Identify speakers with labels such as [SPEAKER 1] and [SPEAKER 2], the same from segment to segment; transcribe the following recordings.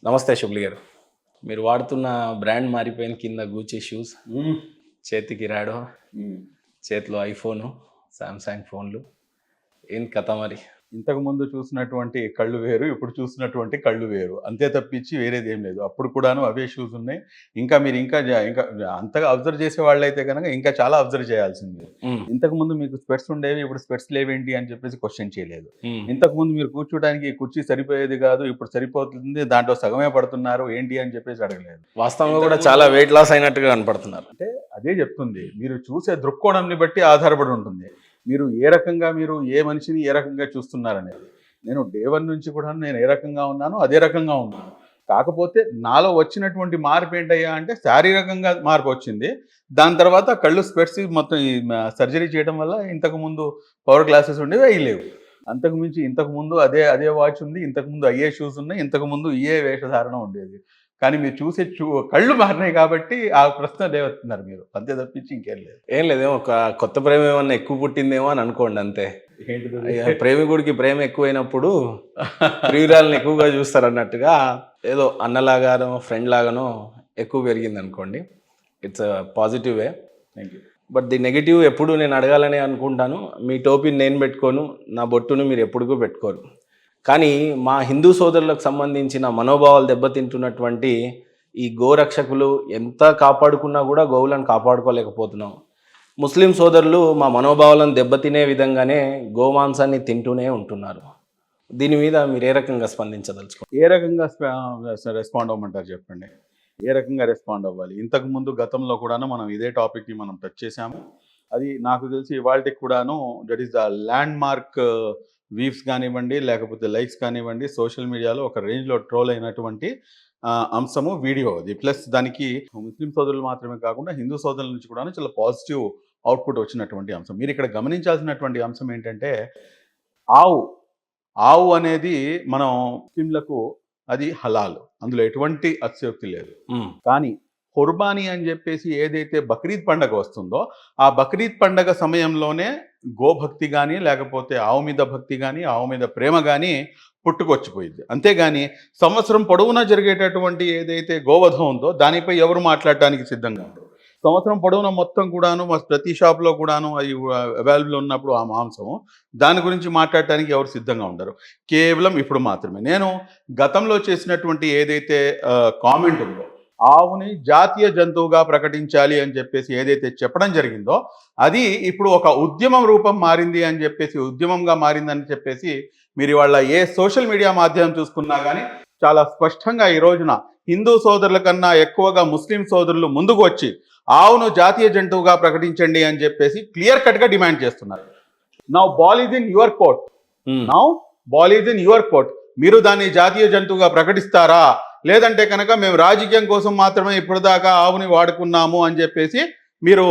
[SPEAKER 1] నమస్తే శుభ్లి గారు. మీరు వాడుతున్న బ్రాండ్ మారిపోయింది. కింద గూచీ షూస్, చేతికి రాడో, చేతిలో ఐఫోను, సామ్సంగ్ ఫోన్లు. ఏం కథ మరి?
[SPEAKER 2] ఇంతకుముందు చూసినటువంటి కళ్ళు వేరు, ఇప్పుడు చూసినటువంటి కళ్ళు వేరు. అంతే తప్పించి వేరేది ఏం లేదు. అప్పుడు కూడాను అవే షూస్ ఉన్నాయి. ఇంకా మీరు ఇంకా అంతగా అబ్జర్వ్ చేసే వాళ్ళైతే కనుక ఇంకా చాలా అబ్జర్వ్ చేయాల్సింది. ఇంతకుముందు మీకు స్పెట్స్ ఉండేవి, ఇప్పుడు స్పెట్స్ లేవేంటి అని చెప్పేసి క్వశ్చన్ చేయలేదు. ఇంతకుముందు మీరు కూర్చోడానికి కుర్చీ సరిపోయేది కాదు, ఇప్పుడు సరిపోతుంది, దాంట్లో సగమే పడుతున్నారు ఏంటి అని చెప్పేసి అడగలేదు.
[SPEAKER 1] వాస్తవంగా కూడా చాలా వెయిట్ లాస్ అయినట్టుగా కనపడుతున్నారు.
[SPEAKER 2] అంటే అదే చెప్తుంది, మీరు చూసే దృక్కోణంని బట్టి ఆధారపడి ఉంటుంది. మీరు ఏ రకంగా మీరు ఏ మనిషిని ఏ రకంగా చూస్తున్నారనేది. నేను డే 1 నుంచి కూడా నేను ఏ రకంగా ఉన్నానో అదే రకంగా ఉన్నాను. కాకపోతే నాలో వచ్చినటువంటి మార్పు ఏంటయ్యా అంటే శారీరకంగా మార్పు వచ్చింది. దాని తర్వాత కళ్ళు స్పెట్స్ మొత్తం ఈ సర్జరీ చేయడం వల్ల ఇంతకుముందు పవర్ గ్లాసెస్ ఉండేవి, అవి లేవు. అంతకుమించి ఇంతకుముందు అదే అదే వాచ్ ఉంది, ఇంతకుముందు అయ్యే షూస్ ఉన్నాయి, ఇంతకుముందు ఇయే వేషధారణ ఉండేది. కానీ మీరు చూసే కళ్ళు మారినాయి కాబట్టి ఆ ప్రశ్న లేవస్తున్నారు మీరు, అంతే తప్పించి ఇంకేం లేదు.
[SPEAKER 1] ఏం లేదేమో ఒక కొత్త ప్రేమ ఏమన్నా ఎక్కువ పుట్టిందేమో అని అనుకోండి అంతే. ప్రేమికుడికి ప్రేమ ఎక్కువైనప్పుడు ప్రియురాలను ఎక్కువగా చూస్తారు అన్నట్టుగా ఏదో అన్నలాగానో ఫ్రెండ్ లాగానో ఎక్కువ పెరిగింది అనుకోండి. It's positive way.
[SPEAKER 2] Thank you.
[SPEAKER 1] But the negative ఎప్పుడు నేను అడగాలని అనుకుంటాను. మీ టోపీని నేను పెట్టుకోను, నా బొట్టును మీరు ఎప్పుడుಗೂ పెట్టుకోరు. కానీ మా హిందూ సోదరులకు సంబంధించిన మనోభావాలు దెబ్బతింటున్నటువంటి ఈ గోరక్షకులు ఎంత కాపాడుకున్నా కూడా గోవులను కాపాడుకోలేకపోతున్నాం. ముస్లిం సోదరులు మా మనోభావాలను దెబ్బతినే విధంగానే గోమాంసాన్ని తింటూనే ఉంటున్నారు. దీని మీద మీరు ఏ రకంగా స్పందించదలుచుకోండి?
[SPEAKER 2] ఏ రకంగా రెస్పాండ్ అవ్వమంటారు చెప్పండి? ఏ రకంగా రెస్పాండ్ అవ్వాలి? ఇంతకుముందు గతంలో కూడాను మనం ఇదే టాపిక్ని మనం టచ్ చేసాము. అది నాకు తెలిసి ఇవాళకి కూడాను that is the landmark views కానివ్వండి, లేకపోతే లైక్స్ కానివ్వండి, సోషల్ మీడియాలో ఒక రేంజ్లో ట్రోల్ అయినటువంటి అంశము వీడియో అది. ప్లస్ దానికి ముస్లిం సోదరులు మాత్రమే కాకుండా హిందూ సోదరుల నుంచి కూడా చాలా పాజిటివ్ అవుట్పుట్ వచ్చినటువంటి అంశం. మీరు ఇక్కడ గమనించాల్సినటువంటి అంశం ఏంటంటే, ఆవు అనేది మనం ముస్లింలకు అది హలాల్, అందులో ఎటువంటి అతిశయోక్తి లేదు. కానీ కుర్బానీ అని చెప్పేసి ఏదైతే బక్రీద్ పండగ వస్తుందో, ఆ బక్రీద్ పండగ సమయంలోనే గోభక్తి కానీ, లేకపోతే ఆవు మీద భక్తి కానీ, ఆవు మీద ప్రేమ కానీ పుట్టుకొచ్చిపోయింది. అంతేగాని సంవత్సరం పొడవునా జరిగేటటువంటి ఏదైతే గోవధం ఉందో దానిపై ఎవరు మాట్లాడటానికి సిద్ధంగా ఉంటారు? సంవత్సరం పొడవునా మొత్తం కూడాను ప్రతి షాప్లో కూడాను అవి అవైలబుల్ ఉన్నప్పుడు ఆ మాంసం, దాని గురించి మాట్లాడటానికి ఎవరు సిద్ధంగా ఉండరు. కేవలం ఇప్పుడు మాత్రమే నేను గతంలో చేసినటువంటి ఏదైతే కామెంట్ ఉందో, ఆవుని జాతీయ జంతువుగా ప్రకటించాలి అని చెప్పేసి ఏదైతే చెప్పడం జరిగిందో, అది ఇప్పుడు ఒక ఉద్యమం రూపం మారింది అని చెప్పేసి, ఉద్యమంగా మారిందని చెప్పేసి మీరు ఇవాళ ఏ సోషల్ మీడియా మాధ్యమం చూసుకున్నా కానీ చాలా స్పష్టంగా ఈ రోజున హిందూ సోదరుల కన్నా ఎక్కువగా ముస్లిం సోదరులు ముందుకు వచ్చి ఆవును జాతీయ జంతువుగా ప్రకటించండి అని చెప్పేసి క్లియర్ కట్గా డిమాండ్ చేస్తున్నారు. Now ball is in your court. మీరు దాన్ని జాతీయ జంతువుగా ప్రకటిస్తారా, లేదంటే కనుక మేము రాజకీయం కోసం మాత్రమే ఇప్పటిదాకా ఆవుని వాడుకున్నాము అని చెప్పేసి మీరు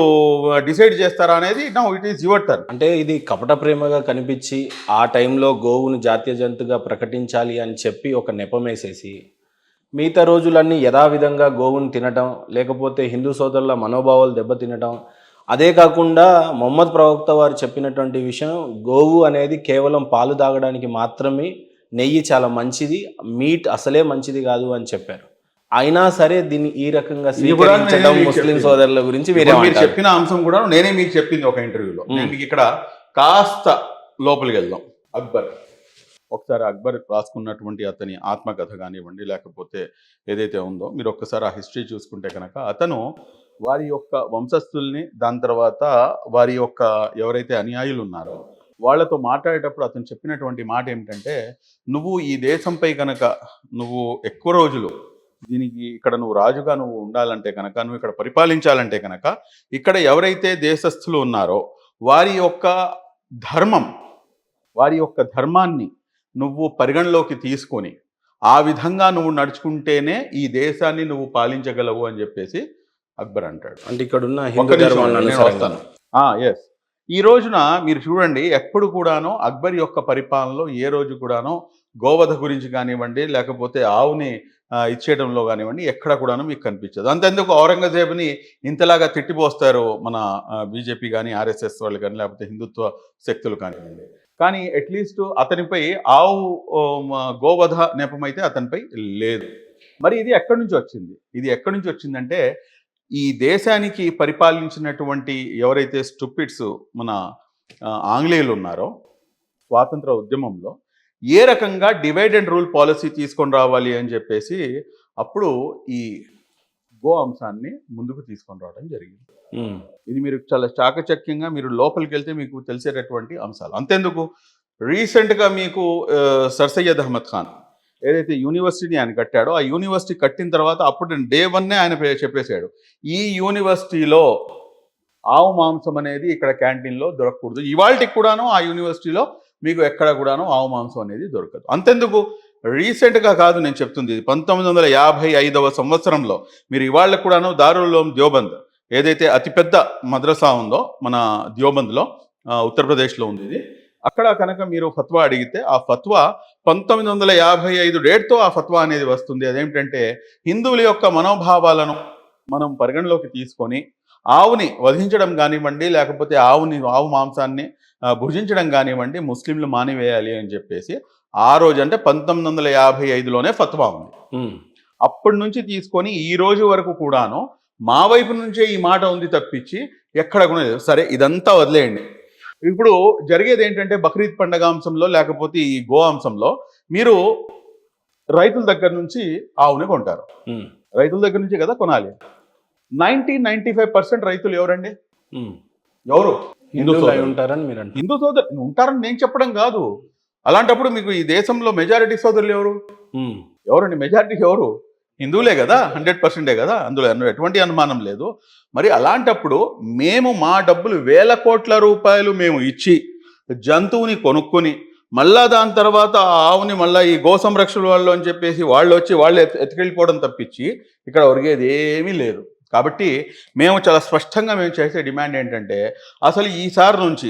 [SPEAKER 2] డిసైడ్ చేస్తారా అనేది now it is your turn.
[SPEAKER 1] అంటే ఇది కపట ప్రేమగా కనిపించి ఆ టైంలో గోవును జాతీయ జంతువుగా ప్రకటించాలి అని చెప్పి ఒక నెపమేసేసి మిగతా రోజులన్నీ యథావిధంగా గోవును తినటం, లేకపోతే హిందూ సోదరుల మనోభావాలు దెబ్బతినటం. అదే కాకుండా మొహమ్మద్ ప్రవక్త వారు చెప్పినటువంటి విషయం, గోవు అనేది కేవలం పాలు తాగడానికి మాత్రమే, నెయ్యి చాలా మంచిది, మీట్ అసలే మంచిది కాదు అని చెప్పారు. అయినా సరే దీన్ని ఈ రకంగా స్వీకరించడం ముస్లిం సోదరుల గురించి
[SPEAKER 2] మీరు చెప్పిన అంశం కూడా నేనే మీకు చెప్పింది ఒక ఇంటర్వ్యూలో. నేను ఇక్కడ కాస్త లోపలికి వెళ్దాం. అక్బర్, ఒకసారి అక్బర్ రాసుకున్నటువంటి అతని ఆత్మకథ కానివ్వండి, లేకపోతే ఏదైతే ఉందో మీరు ఒక్కసారి ఆ హిస్టరీ చూసుకుంటే కనుక, అతను వారి యొక్క వంశస్థుల్ని, దాని తర్వాత వారి యొక్క ఎవరైతే అనుయాయులు ఉన్నారో వాళ్ళతో మాట్లాడేటప్పుడు అతను చెప్పినటువంటి మాట ఏమిటంటే, నువ్వు ఈ దేశంపై కనుక నువ్వు ఎక్కువ రోజులు దీనికి ఇక్కడ నువ్వు రాజుగా నువ్వు ఉండాలంటే కనుక, నువ్వు ఇక్కడ పరిపాలించాలంటే కనుక, ఇక్కడ ఎవరైతే దేశస్థులు ఉన్నారో వారి యొక్క ధర్మాన్ని నువ్వు పరిగణలోకి తీసుకొని ఆ విధంగా నువ్వు నడుచుకుంటేనే ఈ దేశాన్ని నువ్వు పాలించగలవు అని చెప్పేసి అక్బర్ అంటాడు.
[SPEAKER 1] అంటే ఇక్కడ ఉన్న హిందూ ధర్మాన్ని
[SPEAKER 2] ఎస్. ఈ రోజున మీరు చూడండి, ఎప్పుడు కూడాను అక్బర్ యొక్క పరిపాలనలో ఏ రోజు కూడాను గోవధ గురించి కానివ్వండి, లేకపోతే ఆవుని ఇచ్చేయడంలో కానివ్వండి, ఎక్కడ కూడాను మీకు కనిపించదు. అంతెందుకు ఔరంగజేబుని ఇంతలాగా తిట్టిపోస్తారు మన బీజేపీ కానీ, ఆర్ఎస్ఎస్ వాళ్ళు కానీ, లేకపోతే హిందుత్వ శక్తులు కానివ్వండి. కానీ అట్లీస్ట్ అతనిపై గోవధ నెపమైతే అతనిపై లేదు. మరి ఇది ఎక్కడి నుంచి వచ్చింది? ఇది ఎక్కడి నుంచి వచ్చిందంటే ఈ దేశానికి పరిపాలించినటువంటి ఎవరైతే స్టూపిడ్స్ మన ఆంగ్లేయులు ఉన్నారో స్వాతంత్ర ఉద్యమంలో ఏ రకంగా డివైడ్ అండ్ రూల్ పాలసీ తీసుకొని రావాలి అని చెప్పేసి అప్పుడు ఈ గో అంశాన్ని ముందుకు తీసుకొని రావడం జరిగింది. ఇది మీరు చాలా చాకచక్యంగా మీరు లోపలికి వెళ్తే మీకు తెలిసేటటువంటి అంశాలు. అంతెందుకు, రీసెంట్గా మీకు సర్ సయ్యద్ అహ్మద్ ఖాన్ ఏదైతే యూనివర్సిటీ ఆయన కట్టాడో ఆ యూనివర్సిటీ కట్టిన తర్వాత అప్పుడు డే 1 ఆయన చెప్పేశాడు, ఈ యూనివర్సిటీలో ఆవు మాంసం అనేది ఇక్కడ క్యాంటీన్లో దొరకకూడదు. ఇవాళకి కూడాను ఆ యూనివర్సిటీలో మీకు ఎక్కడ కూడాను ఆవు మాంసం అనేది దొరకదు. అంతెందుకు, రీసెంట్గా కాదు నేను చెప్తుంది, 1955వ సంవత్సరంలో మీరు ఇవాళ కూడాను దారుల్ ఉలూమ్ దేవబంద్ ఏదైతే అతిపెద్ద మద్రసా ఉందో మన దేవబంద్లో ఉత్తరప్రదేశ్లో ఉంది ఇది, అక్కడ కనుక మీరు ఫత్వా అడిగితే ఆ ఫత్వా 1955 డేట్తో ఆ ఫత్వా అనేది వస్తుంది. అదేమిటంటే హిందువుల యొక్క మనోభావాలను మనం పరిగణలోకి తీసుకొని ఆవుని వధించడం కానివ్వండి, లేకపోతే ఆవు మాంసాన్ని భుజించడం కానివ్వండి ముస్లింలు మానివేయాలి అని చెప్పేసి ఆ రోజు అంటే 1955లోనే ఫత్వా ఉంది. అప్పటి నుంచి తీసుకొని ఈ రోజు వరకు కూడాను మా వైపు నుంచే ఈ మాట ఉంది తప్పించి ఎక్కడ కూడా లేదు. సరే ఇదంతా వదిలేయండి. ఇప్పుడు జరిగేది ఏంటంటే బక్రీద్ పండగ అంశంలో లేకపోతే ఈ గో అంశంలో మీరు రైతుల దగ్గర నుంచి ఆవుని కొంటారు. రైతుల దగ్గర నుంచి కదా కొనాలి. 95% రైతులు ఎవరండి? ఎవరు?
[SPEAKER 1] హిందువులు ఉంటారని మీరు అంటే
[SPEAKER 2] హిందూ సోదరులు ఉంటారని నేను చెప్పడం కాదు. అలాంటప్పుడు మీకు ఈ దేశంలో మెజారిటీ సోదరులు ఎవరండి? మెజారిటీ ఎవరు? హిందువులే కదా, 100%ఏ కదా, అందులో ఎటువంటి అనుమానం లేదు. మరి అలాంటప్పుడు మేము మా డబ్బులు వేల కోట్ల రూపాయలు మేము ఇచ్చి జంతువుని కొనుక్కొని మళ్ళా దాని తర్వాత ఆ ఆవుని మళ్ళీ ఈ గో సంరక్షణ వాళ్ళు అని చెప్పేసి వాళ్ళు ఎత్తుకెళ్ళిపోవడం తప్పించి ఇక్కడ ఒరిగేది ఏమీ లేదు. కాబట్టి మేము చాలా స్పష్టంగా మేము చేసే డిమాండ్ ఏంటంటే అసలు ఈసారి నుంచి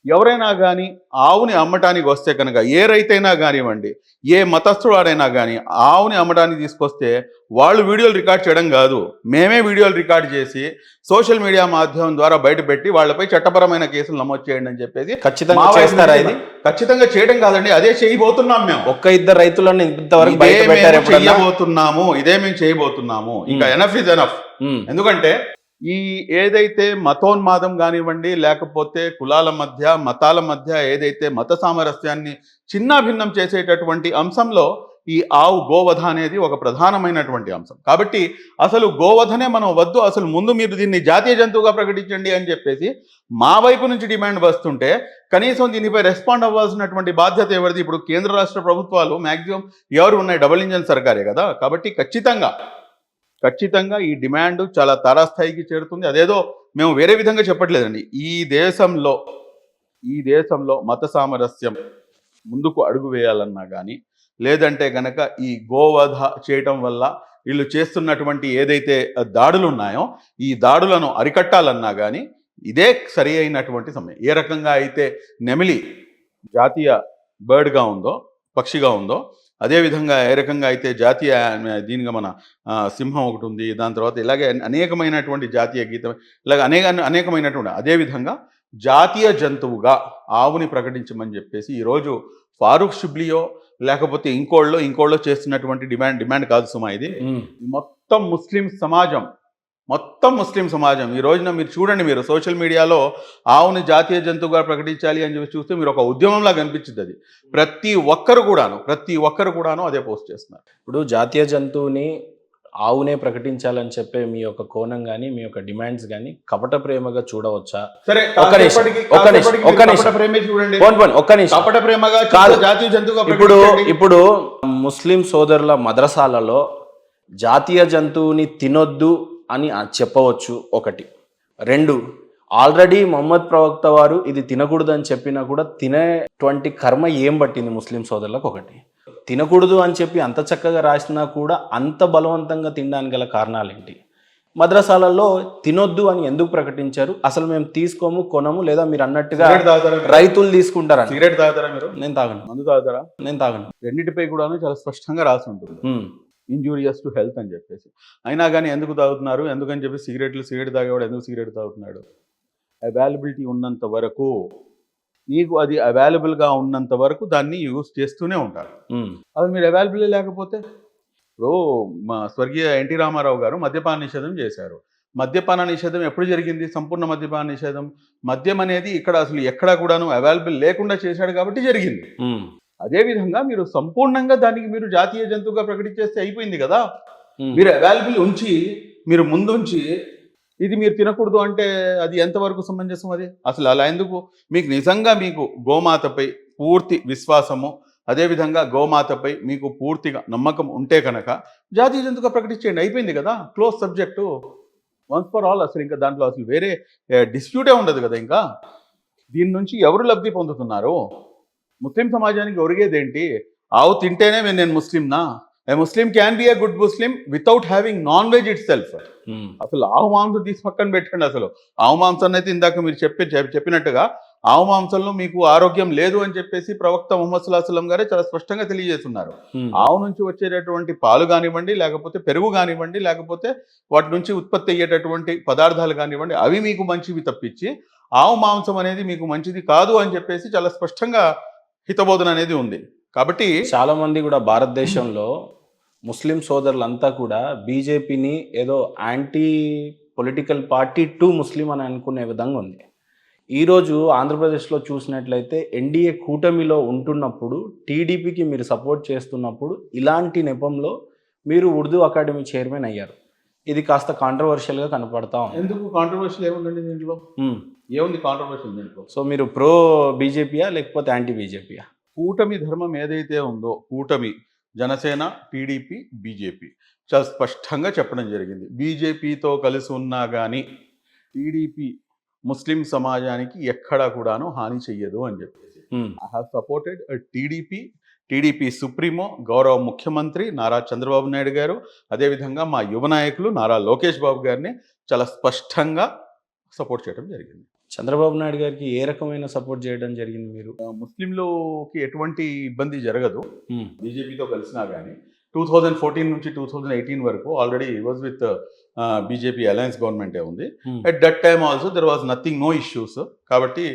[SPEAKER 2] ఎవరైనా కానీ ఆవుని అమ్మటానికి వస్తే కనుక ఏ రైతైనా కానివ్వండి, ఏ మతస్థుడైనా కానీ ఆవుని అమ్మటానికి తీసుకొస్తే వాళ్ళు వీడియోలు రికార్డ్ చేయడం కాదు, మేమే వీడియోలు రికార్డ్ చేసి సోషల్ మీడియా మాధ్యమం ద్వారా బయటపెట్టి వాళ్ళపై చట్టపరమైన కేసులు నమోదు చేయండి అని చెప్పేసి
[SPEAKER 1] ఖచ్చితంగా చేస్తారా? ఇది
[SPEAKER 2] ఖచ్చితంగా చేయడం కాదండి, అదే చేయబోతున్నాం మేము.
[SPEAKER 1] ఇద్దరు రైతులను ఇంతవరకు
[SPEAKER 2] చేయబోతున్నాము, ఇదే మేము చేయబోతున్నాము. ఇంకా ఎనఫ్ ఇస్ ఎనఫ్. ఎందుకంటే ఈ ఏదైతే మతోన్మాదం కానివ్వండి, లేకపోతే కులాల మధ్య మతాల మధ్య ఏదైతే మత సామరస్యాన్ని చిన్నాభిన్నం చేసేటటువంటి అంశంలో ఈ ఆవు గోవధ అనేది ఒక ప్రధానమైనటువంటి అంశం. కాబట్టి అసలు గోవధనే మనం వద్దు, అసలు ముందు మీరు దీన్ని జాతీయ జంతువుగా ప్రకటించండి అని చెప్పేసి మా వైపు నుంచి డిమాండ్ వస్తుంటే కనీసం దీనిపై రెస్పాండ్ అవ్వాల్సినటువంటి బాధ్యత ఎవరిది? ఇప్పుడు కేంద్ర రాష్ట్ర ప్రభుత్వాలు మ్యాక్సిమం ఎవరు ఉన్నాయి? డబుల్ ఇంజన్ సర్కారే కదా. కాబట్టి ఖచ్చితంగా ఈ డిమాండ్ చాలా తారాస్థాయికి చేరుతుంది. అదేదో మేము వేరే విధంగా చెప్పట్లేదండి. ఈ దేశంలో మత సామరస్యం ముందుకు అడుగు వేయాలన్నా కానీ, లేదంటే గనక ఈ గోవధ చేయటం వల్ల వీళ్ళు చేస్తున్నటువంటి ఏదైతే దాడులు ఉన్నాయో ఈ దాడులను అరికట్టాలన్నా కానీ ఇదే సరి అయినటువంటి సమయం. ఏ రకంగా అయితే నెమిలి జాతీయ బర్డ్గా ఉందో, పక్షిగా ఉందో, అదేవిధంగా ఏ రకంగా అయితే జాతీయ దీనిగా మన సింహం ఒకటి ఉంది, దాని తర్వాత ఇలాగే అనేకమైనటువంటి జాతీయ గీతం, ఇలాగ అనేకమైనటువంటి అదేవిధంగా జాతీయ జంతువుగా ఆవుని ప్రకటించమని చెప్పేసి ఈరోజు ఫారూక్ షిబ్లియో లేకపోతే ఇంకోళ్ళో చేస్తున్నటువంటి డిమాండ్ కాదు సుమా. ఇది మొత్తం ముస్లిం సమాజం ఈ రోజున మీరు చూడండి, మీరు సోషల్ మీడియాలో ఆవుని జాతీయ జంతువుగా ప్రకటించాలి అని చెప్పి చూస్తే మీరు ఒక ఉద్యమంలా కనిపించింది. అది ప్రతి ఒక్కరు కూడాను అదే పోస్ట్ చేస్తున్నారు.
[SPEAKER 1] ఇప్పుడు జాతీయ జంతువుని ఆవునే ప్రకటించాలని చెప్పే మీ యొక్క కోణం కానీ మీ యొక్క డిమాండ్స్ కానీ కపట ప్రేమగా చూడవచ్చా?
[SPEAKER 2] సరే,
[SPEAKER 1] ఇప్పుడు ముస్లిం సోదరుల మద్రసాలలో జాతీయ జంతువుని తినొద్దు అని చెప్పవచ్చు ఒకటి. 2, ఆల్రెడీ మొహమ్మద్ ప్రవక్త వారు ఇది తినకూడదు అని చెప్పినా కూడా తినేటువంటి కర్మ ఏం పట్టింది ముస్లిం సోదరులకు? ఒకటి, తినకూడదు అని చెప్పి అంత చక్కగా రాసినా కూడా అంత బలవంతంగా తినడానికి గల కారణాలు ఏంటి? మద్రసాలలో తినొద్దు అని ఎందుకు ప్రకటించారు? అసలు మేము తీసుకోము, కొనము, లేదా మీరు అన్నట్టుగా రైతులు తీసుకుంటారా?
[SPEAKER 2] సిగరెట్ తాగుతారా మీరు?
[SPEAKER 1] నేను తాగను.
[SPEAKER 2] మందు తాగుతారా?
[SPEAKER 1] నేను తాగను.
[SPEAKER 2] రెండింటిపై కూడా చాలా స్పష్టంగా రాసి ఉంటుంది, ఇంజూరియస్ టు హెల్త్ అని చెప్పేసి. అయినా కానీ ఎందుకు తాగుతున్నారు? ఎందుకని చెప్పి సిగరెట్ తాగేవాడు ఎందుకు సిగరెట్ తాగుతున్నాడు? అవైలబిలిటీ ఉన్నంత వరకు, నీకు అది అవైలబుల్గా ఉన్నంత వరకు దాన్ని యూజ్ చేస్తూనే ఉంటారు. అది మీరు అవైలబుల్ లేకపోతే ఇప్పుడు మా స్వర్గీయ ఎన్టీ రామారావు గారు మద్యపాన నిషేధం చేశారు. మద్యపాన నిషేధం ఎప్పుడు జరిగింది? సంపూర్ణ మద్యపాన నిషేధం. మద్యం అనేది ఇక్కడ అసలు ఎక్కడా కూడాను అవైలబుల్ లేకుండా చేశాడు కాబట్టి జరిగింది. అదేవిధంగా మీరు సంపూర్ణంగా దానికి మీరు జాతీయ జంతువుగా ప్రకటించేస్తే అయిపోయింది కదా. మీరు అవైలబుల్ ఉంచి, మీరు ముందుంచి ఇది మీరు తినకూడదు అంటే అది ఎంతవరకు సమంజసం? అది అసలు అలా ఎందుకు? మీకు నిజంగా మీకు గోమాతపై పూర్తి విశ్వాసము, అదేవిధంగా గోమాతపై మీకు పూర్తిగా నమ్మకం ఉంటే కనుక జాతీయ జంతువుగా ప్రకటించేయండి, అయిపోయింది కదా. Close subject, once for all. అసలు ఇంకా దాంట్లో అసలు వేరే డిస్ప్యూటే ఉండదు కదా. ఇంకా దీని నుంచి ఎవరు లబ్ధి పొందుతున్నారు? ముస్లిం సమాజానికి ఒరిగేదేంటి? ఆవు తింటేనే నేను ముస్లింనా? A Muslim can be a good Muslim without having non veg itself. అసలు ఆవు మాంసం తీసి పక్కన పెట్టండి. అసలు ఆవు మాంసాన్ని అయితే ఇందాక మీరు చెప్పినట్టుగా ఆవు మాంసంలో మీకు ఆరోగ్యం లేదు అని చెప్పేసి ప్రవక్త ముహమ్మద్ సల్లల్లాహు అలైహి వసల్లం గారే చాలా స్పష్టంగా తెలియజేస్తున్నారు. ఆవు నుంచి వచ్చేటటువంటి పాలు కానివ్వండి, లేకపోతే పెరుగు కానివ్వండి, లేకపోతే వాటి నుంచి ఉత్పత్తి అయ్యేటటువంటి పదార్థాలు కానివ్వండి, అవి మీకు మంచివి తప్పించి ఆవు మాంసం అనేది మీకు మంచిది కాదు అని చెప్పేసి చాలా స్పష్టంగా హితబోధన అనేది ఉంది. కాబట్టి
[SPEAKER 1] చాలా మంది కూడా భారతదేశంలో ముస్లిం సోదరులంతా కూడా బీజేపీని ఏదో anti political party to Muslim అని అనుకునే విధంగా ఉంది. ఈరోజు ఆంధ్రప్రదేశ్లో చూసినట్లయితే ఎన్డీఏ కూటమిలో ఉంటున్నప్పుడు టీడీపీకి మీరు సపోర్ట్ చేస్తున్నప్పుడు ఇలాంటి నెపంలో మీరు ఉర్దూ అకాడమీ చైర్మన్ అయ్యారు. ఇది కాస్త కాంట్రవర్షియల్గా కనపడతా ఉంది.
[SPEAKER 2] ఎందుకు కాంట్రవర్షియల్ ఏముందండి దీంట్లో? ఏముంది కాంట్రవర్షియల్ దీంట్లో?
[SPEAKER 1] సో మీరు ప్రో బీజేపీయా లేకపోతే యాంటీ బీజేపీయా?
[SPEAKER 2] కూటమి ధర్మం ఏదైతే ఉందో, కూటమి జనసేన, టీడీపీ, బీజేపీ చాలా స్పష్టంగా చెప్పడం జరిగింది. బీజేపీతో కలిసి ఉన్నా కానీ టీడీపీ ముస్లిం సమాజానికి ఎక్కడా కూడాను హాని చెయ్యదు అని చెప్పేసి I have supported TDP supremo గౌరవ ముఖ్యమంత్రి నారా చంద్రబాబు నాయుడు గారు, అదేవిధంగా మా యువ నాయకులు నారా లోకేష్ బాబు గారిని చాలా స్పష్టంగా సపోర్ట్ చేయడం జరిగింది.
[SPEAKER 1] చంద్రబాబు నాయుడు గారికి ఏ రకమైన సపోర్ట్ చేయడం జరిగింది మీరు?
[SPEAKER 2] ముస్లింలోకి ఎటువంటి ఇబ్బంది జరగదు బీజేపీతో కలిసినా కానీ. 2014 నుంచి 2018 వరకు already was with BJP alliance గవర్నమెంటే ఉంది. At that time also there was no issues. కాబట్టి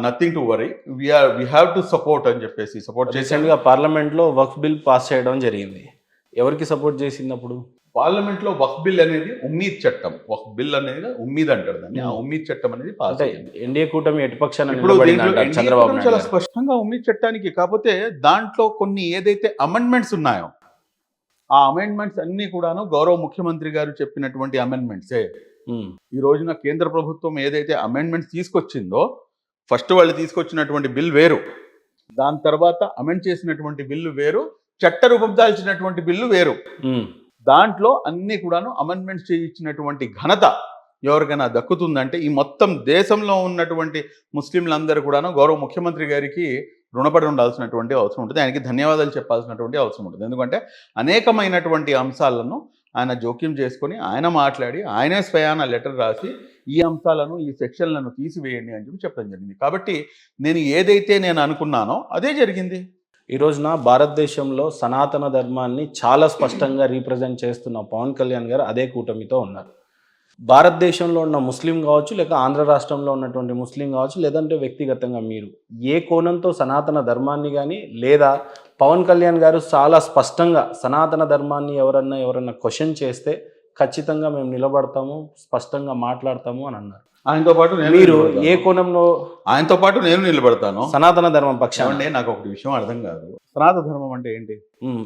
[SPEAKER 2] nothing to worry, we have to support అని చెప్పేసి సపోర్ట్ చేసి
[SPEAKER 1] రీసెంట్గా పార్లమెంట్లో వక్ఫ్ బిల్ పాస్ చేయడం జరిగింది. ఎవరికి సపోర్ట్ చేసింది అప్పుడు?
[SPEAKER 2] పార్లమెంట్లో వక్ఫ్ బిల్ అనేది ఉమ్మీద్ చట్టం. వక్ఫ్ బిల్ అనేది ఉమ్మీద్ అంటారు దాన్ని. ఆ ఉమ్మీద్ చట్టం అనేది పాస్ అయ్యింది.
[SPEAKER 1] ఎన్డీఏ కూటమి ఎటుపక్షాన
[SPEAKER 2] చంద్రబాబు చాలా స్పష్టంగా ఉమ్మీద్ చట్టానికి. కాకపోతే దాంట్లో కొన్ని ఏదైతే అమెండ్మెంట్స్ ఉన్నాయో ఆ అమెండ్మెంట్స్ అన్ని కూడాను గౌరవ ముఖ్యమంత్రి గారు చెప్పినటువంటి అమెండ్మెంట్సే. ఈ రోజున కేంద్ర ప్రభుత్వం ఏదైతే అమెండ్మెంట్స్ తీసుకొచ్చిందో, ఫస్ట్ వాళ్ళు తీసుకొచ్చినటువంటి బిల్ వేరు, దాని తర్వాత అమెండ్ చేసినటువంటి బిల్లు వేరు, చట్ట రూపం దాల్చినటువంటి బిల్లు వేరు. దాంట్లో అన్ని కూడాను అమెండ్మెంట్స్ చేయించినటువంటి ఘనత ఎవరికైనా దక్కుతుందంటే ఈ మొత్తం దేశంలో ఉన్నటువంటి ముస్లింలందరూ కూడాను గౌరవ ముఖ్యమంత్రి గారికి రుణపడి ఉండాల్సినటువంటి అవసరం ఉంటుంది. ఆయనకి ధన్యవాదాలు చెప్పాల్సినటువంటి అవసరం ఉంటుంది. ఎందుకంటే అనేకమైనటువంటి అంశాలను ఆయన జోక్యం చేసుకొని ఆయన మాట్లాడి ఆయనే స్వయాన లెటర్ రాసి ఈ అంశాలను, ఈ సెక్షన్లను తీసివేయండి అని చెప్పడం జరిగింది. కాబట్టి నేను అనుకున్నానో అదే జరిగింది.
[SPEAKER 1] ఈ రోజున భారతదేశంలో సనాతన ధర్మాన్ని చాలా స్పష్టంగా రీప్రజెంట్ చేస్తున్న పవన్ కళ్యాణ్ గారు అదే కూటమితో ఉన్నారు. భారతదేశంలో ఉన్న ముస్లిం కావచ్చు, లేక ఆంధ్ర రాష్ట్రంలో ఉన్నటువంటి ముస్లిం కావచ్చు, లేదంటే వ్యక్తిగతంగా మీరు ఏ కోణంతో సనాతన ధర్మాన్ని కానీ, లేదా పవన్ కళ్యాణ్ గారు చాలా స్పష్టంగా సనాతన ధర్మాన్ని ఎవరన్నా క్వశ్చన్ చేస్తే ఖచ్చితంగా మేము నిలబడతాము, స్పష్టంగా మాట్లాడతాము అని అన్నారు.
[SPEAKER 2] ఆయనతో పాటు
[SPEAKER 1] మీరు ఏ కోణంలో?
[SPEAKER 2] ఆయనతో పాటు నేను నిలబడతాను
[SPEAKER 1] సనాతన ధర్మం పక్షాన్ని.
[SPEAKER 2] నాకు ఒకటి విషయం అర్థం కాదు, సనాతన ధర్మం అంటే ఏంటి?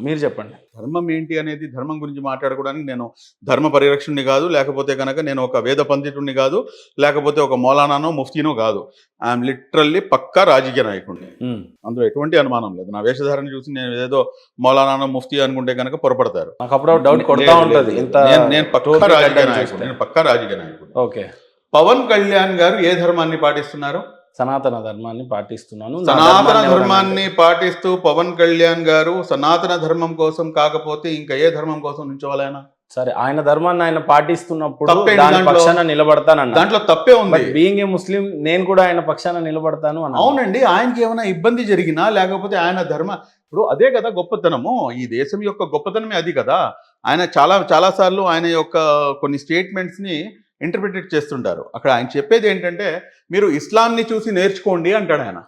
[SPEAKER 1] మీరు చెప్పండి.
[SPEAKER 2] ధర్మం ఏంటి అనేది, ధర్మం గురించి మాట్లాడుకోవడానికి నేను ధర్మ పరిరక్షణని కాదు, లేకపోతే కనుక నేను ఒక వేద పండితుడిని కాదు, లేకపోతే ఒక మౌలానానో ముఫ్తీనో కాదు. ఐఎమ్ లిటరల్లీ పక్కా రాజకీయ నాయకుడిని. అందులో ఎటువంటి అనుమానం లేదు. నా వేషధారణ చూసి నేను ఏదో మౌలానానో ముఫ్తీ అనుకుంటే కనుక పొరపడతారు. నేను పక్కా రాజకీయ నాయకుడు.
[SPEAKER 1] ఓకే.
[SPEAKER 2] పవన్ కళ్యాణ్ గారు ఏ ధర్మాన్ని పాటిస్తున్నారు?
[SPEAKER 1] సనాతన ధర్మాన్ని పాటిస్తున్నాను.
[SPEAKER 2] సనాతన ధర్మాన్ని పాటిస్తూ పవన్ కళ్యాణ్ గారు సనాతన ధర్మం కోసం కాకపోతే ఇంకా ఏ ధర్మం కోసం నుంచోవాలైనా
[SPEAKER 1] సరే, ఆయన ధర్మాన్ని ఆయన పాటిస్తున్నప్పుడు దాని పక్షాన నిలబడతానన్న
[SPEAKER 2] దాంట్లో తప్పే ఉంది.
[SPEAKER 1] బీయింగ్ ఏ ముస్లిం నేను కూడా ఆయన పక్షాన నిలబడతాను అని.
[SPEAKER 2] అవునండి, ఆయనకి ఏమైనా ఇబ్బంది జరిగినా లేకపోతే ఆయన ఇప్పుడు అదే కదా గొప్పతనము, ఈ దేశం యొక్క గొప్పతనమే అది కదా. ఆయన చాలా సార్లు ఆయన యొక్క కొన్ని స్టేట్మెంట్స్ ని ఇంటర్ప్రిటేట్ చేస్తుంటారు. అక్కడ ఆయన చెప్పేది ఏంటంటే, మీరు ఇస్లాంని చూసి నేర్చుకోండి అంటాడు ఆయన.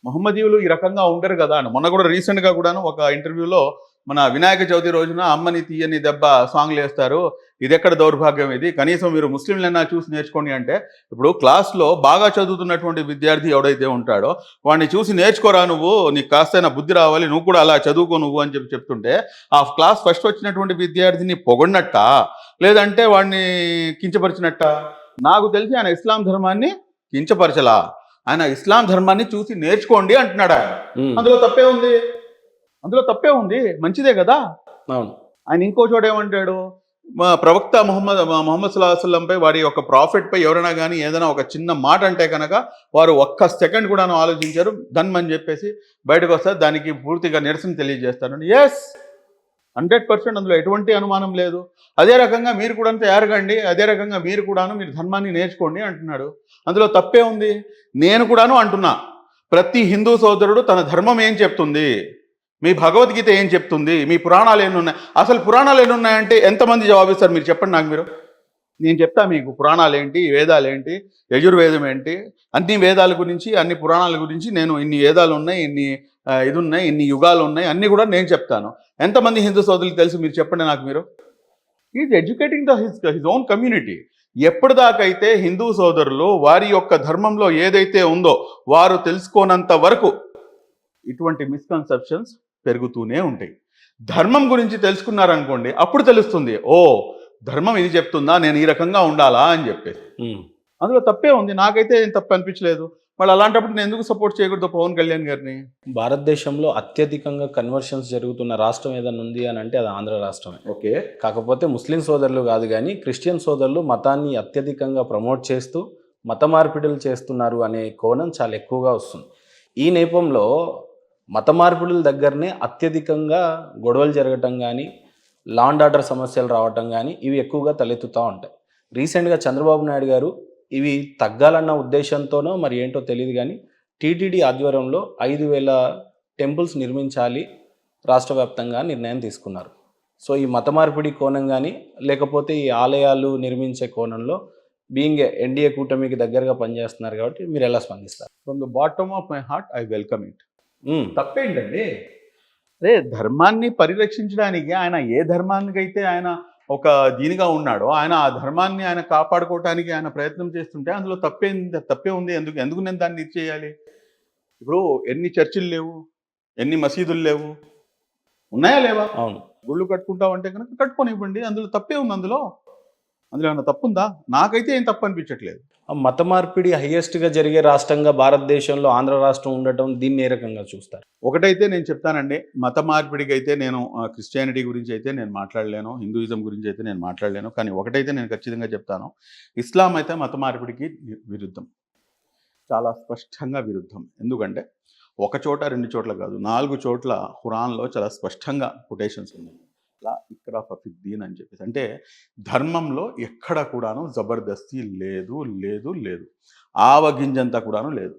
[SPEAKER 2] మహమ్మదీయులు ఈ రకంగా ఉండరు కదా అని. మొన్న కూడా రీసెంట్గా కూడాను ఒక ఇంటర్వ్యూలో మన వినాయక చవితి రోజున అమ్మని తీయని దెబ్బ సాంగ్లు వేస్తారు. ఇది ఎక్కడ దౌర్భాగ్యం ఇది, కనీసం మీరు ముస్లింలైనా చూసి నేర్చుకోండి అంటే, ఇప్పుడు క్లాస్లో బాగా చదువుతున్నటువంటి విద్యార్థి ఎవడైతే ఉంటాడో వాడిని చూసి నేర్చుకోరా నువ్వు, నీకు కాస్తైనా బుద్ధి రావాలి, నువ్వు కూడా అలా చదువుకో నువ్వు అని చెప్తుంటే ఆ క్లాస్ ఫస్ట్ వచ్చినటువంటి విద్యార్థిని పొగడినట్ట లేదంటే వాడిని కించపరిచినట్ట? నాకు తెలిసి ఆయన ఇస్లాం ధర్మాన్ని కించపరచలా, ఆయన ఇస్లాం ధర్మాన్ని చూసి నేర్చుకోండి అంటున్నాడు ఆయన. అందులో తప్పే ఉంది? అందులో తప్పే ఉంది, మంచిదే కదా.
[SPEAKER 1] అవును.
[SPEAKER 2] ఆయన ఇంకో చోట ఏమంటాడు, మా ప్రవక్త ముహమ్మద్ సల్లల్లాహు అలైహి వసల్లం పై, వారి యొక్క ప్రాఫిట్ పై ఎవరైనా కానీ ఏదైనా ఒక చిన్న మాట అంటే కనుక వారు ఒక్క సెకండ్ కూడా ఆలోచించారు, ధన్మని చెప్పేసి బయటకు వస్తారు, దానికి పూర్తిగా నిరసన తెలియజేస్తారు. ఎస్, 100% అందులో ఎటువంటి అనుమానం లేదు. అదే రకంగా మీరు కూడా తయారుగండి, అదే రకంగా మీరు కూడాను మీరు ధర్మాన్ని నేర్చుకోండి అంటున్నాడు. అందులో తప్పే ఉంది? నేను కూడాను అంటున్నా, ప్రతి హిందూ సోదరుడు తన ధర్మం ఏం చెప్తుంది, మీ భగవద్గీత ఏం చెప్తుంది, మీ పురాణాలు ఎన్ని ఉన్నాయి, అసలు పురాణాలు ఎన్ని ఉన్నాయంటే ఎంతమంది జవాబిస్తారు మీరు చెప్పండి నాకు. మీరు, నేను చెప్తా మీకు పురాణాలు ఏంటి, వేదాలు ఏంటి, యజుర్వేదం ఏంటి, అన్ని వేదాల గురించి అన్ని పురాణాల గురించి నేను ఇన్ని వేదాలు ఉన్నాయి, ఇన్ని ఇది ఉన్నాయి, ఇన్ని యుగాలు ఉన్నాయి, అన్నీ కూడా నేను చెప్తాను. ఎంతమంది హిందూ సోదరులకు తెలుసు మీరు చెప్పండి నాకు. మీరు, is educating his own community. ఎప్పటిదాకైతే హిందూ సోదరులు వారి యొక్క ధర్మంలో ఏదైతే ఉందో వారు తెలుసుకోనంత వరకు ఇటువంటి మిస్కన్సెప్షన్స్ పెరుగుతూనే ఉంటాయి. ధర్మం గురించి తెలుసుకున్నారనుకోండి, అప్పుడు తెలుస్తుంది, ఓ ధర్మం ఇది చెప్తుందా, నేను ఈ రకంగా ఉండాలా అని చెప్పేసి. అందులో తప్పే ఉంది, నాకైతే ఏం తప్పు అనిపించలేదు. వాళ్ళు అలాంటప్పుడు నేను ఎందుకు సపోర్ట్ చేయకూడదు పవన్ కళ్యాణ్ గారిని?
[SPEAKER 1] భారతదేశంలో అత్యధికంగా కన్వర్షన్స్ జరుగుతున్న రాష్ట్రం ఏదైనా ఉంది అని అంటే అది ఆంధ్ర రాష్ట్రమే.
[SPEAKER 2] ఓకే,
[SPEAKER 1] కాకపోతే ముస్లిం సోదరులు కాదు కానీ క్రిస్టియన్ సోదరులు మతాన్ని అత్యధికంగా ప్రమోట్ చేస్తూ మత మార్పిడులు చేస్తున్నారు అనే కోణం చాలా ఎక్కువగా వస్తుంది. ఈ నేపథ్యంలో మత మార్పిడుల దగ్గరనే అత్యధికంగా గొడవలు జరగటం కానీ, లా అండ్ ఆర్డర్ సమస్యలు రావటం కానీ ఇవి ఎక్కువగా తలెత్తుతూ ఉంటాయి. రీసెంట్గా చంద్రబాబు నాయుడు గారు ఇవి తగ్గాలన్న ఉద్దేశంతోనో మరి ఏంటో తెలియదు కానీ టీటీడీ ఆధ్వర్యంలో 5,000 టెంపుల్స్ నిర్మించాలి రాష్ట్ర వ్యాప్తంగా నిర్ణయం తీసుకున్నారు. సో ఈ మత మార్పిడి కోణం కానీ లేకపోతే ఈ ఆలయాలు నిర్మించే కోణంలో బీయింగ్ ఎన్డీఏ కూటమికి దగ్గరగా పనిచేస్తున్నారు కాబట్టి మీరు ఎలా స్పందిస్తారు?
[SPEAKER 2] From the bottom of my heart I welcome it. తప్పేంటండి? అదే ధర్మాన్ని పరిరక్షించడానికి ఆయన ఏ ధర్మానికైతే ఆయన ఒక దీనిగా ఉన్నాడో ఆయన ఆ ధర్మాన్ని ఆయన కాపాడుకోవటానికి ఆయన ప్రయత్నం చేస్తుంటే అందులో తప్పే ఉంది. ఎందుకు నేను దాన్ని ఇది చేయాలి? ఇప్పుడు ఎన్ని చర్చిలు లేవు, ఎన్ని మసీదులు లేవు, ఉన్నాయా లేవా?
[SPEAKER 1] అవును.
[SPEAKER 2] గుళ్ళు కట్టుకుంటామంటే కనుక కట్టుకోనివ్వండి, అందులో తప్పే ఉంది. అందులో ఏమైనా తప్పుందా? నాకైతే ఏం తప్పు అనిపించట్లేదు.
[SPEAKER 1] మత మార్పిడి హైయెస్ట్గా జరిగే రాష్ట్రంగా భారతదేశంలో ఆంధ్ర రాష్ట్రం ఉండటం, దీన్ని ఏ రకంగా చూస్తారు?
[SPEAKER 2] ఒకటైతే నేను చెప్తానండి, మత మార్పిడికి అయితే నేను క్రిస్టియానిటీ గురించి అయితే నేను మాట్లాడలేను, హిందూయిజం గురించి అయితే నేను మాట్లాడలేను. కానీ ఒకటైతే నేను ఖచ్చితంగా చెప్తాను, ఇస్లాం అయితే మత మార్పిడికి విరుద్ధం, చాలా స్పష్టంగా విరుద్ధం. ఎందుకంటే ఒక చోట 2 చోట్ల కాదు, 4 చోట్ల ఖురాన్లో చాలా స్పష్టంగా కొటేషన్స్ ఉన్నాయి. లా ఇక్రాహ ఫిద్దీన్ అని చెప్పేసి, అంటే ధర్మంలో ఎక్కడ కూడాను జబర్దస్తి లేదు, ఆవగింజంతా కూడాను లేదు.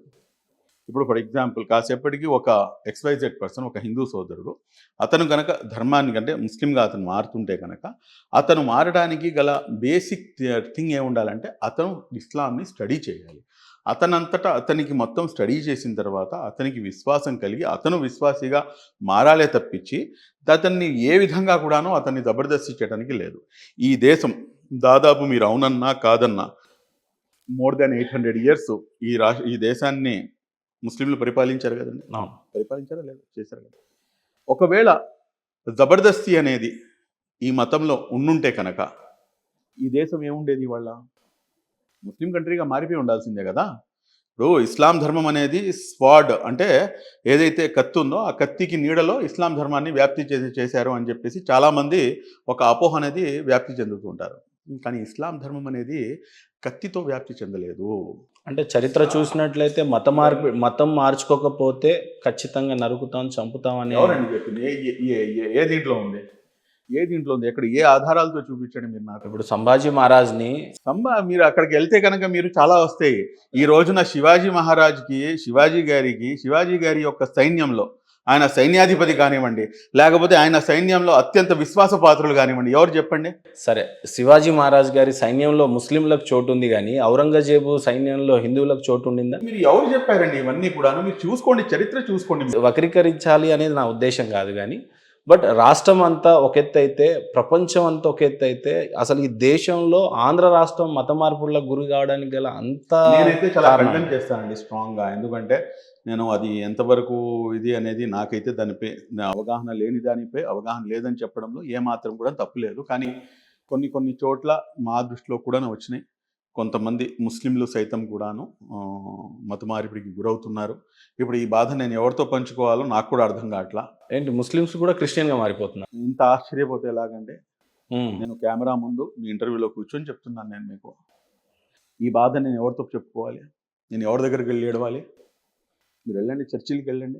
[SPEAKER 2] ఇప్పుడు ఫర్ ఎగ్జాంపుల్ కాసేపటికి ఒక XYZ పర్సన్, ఒక హిందూ సోదరుడు, అతను కనుక ధర్మాన్ని కంటే ముస్లింగా అతను మారుతుంటే కనుక అతను మారడానికి గల బేసిక్ థింగ్ ఏముండాలంటే అతను ఇస్లాంని స్టడీ చేయాలి. అతనంతటా అతనికి మొత్తం స్టడీ చేసిన తర్వాత అతనికి విశ్వాసం కలిగి అతను విశ్వాసిగా మారాలే తప్పించి అతన్ని ఏ విధంగా కూడాను అతన్ని జబర్దస్తి చేయడానికి లేదు. ఈ దేశం దాదాపు మీరు అవునన్నా కాదన్నా మోర్ దాన్ 800 years ఈ దేశాన్ని ముస్లింలు పరిపాలించారు కదండి. పరిపాలించారా లేదా? చేశారు కదా. ఒకవేళ జబర్దస్తి అనేది ఈ మతంలో ఉండుంటే కనుక ఈ దేశం ఏముండేది? వాళ్ళ ముస్లిం కంట్రీగా మారిపోయి ఉండాల్సిందే కదా. ఇప్పుడు ఇస్లాం ధర్మం అనేది స్వాడ్, అంటే ఏదైతే కత్తి ఉందో ఆ కత్తికి నీడలో ఇస్లాం ధర్మాన్ని వ్యాప్తి చేశారు అని చెప్పేసి చాలామంది ఒక అపోహ అనేది వ్యాప్తి చెందుతూ ఉంటారు. కానీ ఇస్లాం ధర్మం అనేది కత్తితో వ్యాప్తి చెందలేదు.
[SPEAKER 1] అంటే చరిత్ర చూసినట్లయితే మతం మార్చుకోకపోతే ఖచ్చితంగా నరుకుతాం, చంపుతాం అని
[SPEAKER 2] ఎవరండి చెప్పింది? ఏ దీంట్లో ఉంది? ఎక్కడ ఏ ఆధారాలతో చూపించండి మీరు నాకు.
[SPEAKER 1] ఇప్పుడు సంభాజీ మహారాజ్ని
[SPEAKER 2] మీరు అక్కడికి వెళ్తే కనుక మీరు చాలా వస్తాయి. ఈ రోజున శివాజీ గారి యొక్క సైన్యంలో ఆయన సైన్యాధిపతి కానివ్వండి, లేకపోతే ఆయన సైన్యంలో అత్యంత విశ్వాసపాత్రులు కానివ్వండి, ఎవరు చెప్పండి?
[SPEAKER 1] సరే, శివాజీ మహారాజ్ గారి సైన్యంలో ముస్లింలకు చోటు ఉంది కానీ ఔరంగజేబు సైన్యంలో హిందువులకు చోటు ఉండిందా?
[SPEAKER 2] మీరు ఎవరు చెప్పారండి ఇవన్నీ కూడా? మీరు చూసుకోండి, చరిత్ర చూసుకోండి.
[SPEAKER 1] వక్రీకరించాలి అనేది నా ఉద్దేశం కాదు కానీ బట్ రాష్ట్రం అంతా ఒక ఎత్తు అయితే, ప్రపంచం అంతా ఒక ఎత్తు అయితే, అసలు ఈ దేశంలో ఆంధ్ర రాష్ట్రం మత మార్పులకు గురి కావడానికి గల అంత
[SPEAKER 2] నేనైతే చాలా
[SPEAKER 1] కారణం
[SPEAKER 2] కండెమ్ చేస్తానండి స్ట్రాంగ్గా. ఎందుకంటే నేను అది ఎంతవరకు ఇది అనేది నాకైతే దానిపై నా అవగాహన లేని దానిపై అవగాహన లేదని చెప్పడంలో ఏమాత్రం కూడా తప్పు లేదు. కానీ కొన్ని కొన్ని చోట్ల మా దృష్టిలో కూడా వచ్చినాయి. కొంతమంది ముస్లింలు సైతం కూడాను మత మార్పిడికి గురవుతున్నారు. ఇప్పుడు ఈ బాధ నేను ఎవరితో పంచుకోవాలో నాకు కూడా అర్థం కావట్లా.
[SPEAKER 1] ఏంటి ముస్లిమ్స్ కూడా క్రిస్టియన్గా మారిపోతున్నారు?
[SPEAKER 2] ఇంత ఆశ్చర్యపోతే ఎలాగంటే, నేను కెమెరా ముందు మీ ఇంటర్వ్యూలో కూర్చొని చెప్తున్నాను నేను మీకు. ఈ బాధ నేను ఎవరితో చెప్పుకోవాలి? నేను ఎవరి దగ్గరికి వెళ్ళి ఏడవాలి? మీరు వెళ్ళండి, చర్చిలకు వెళ్ళండి.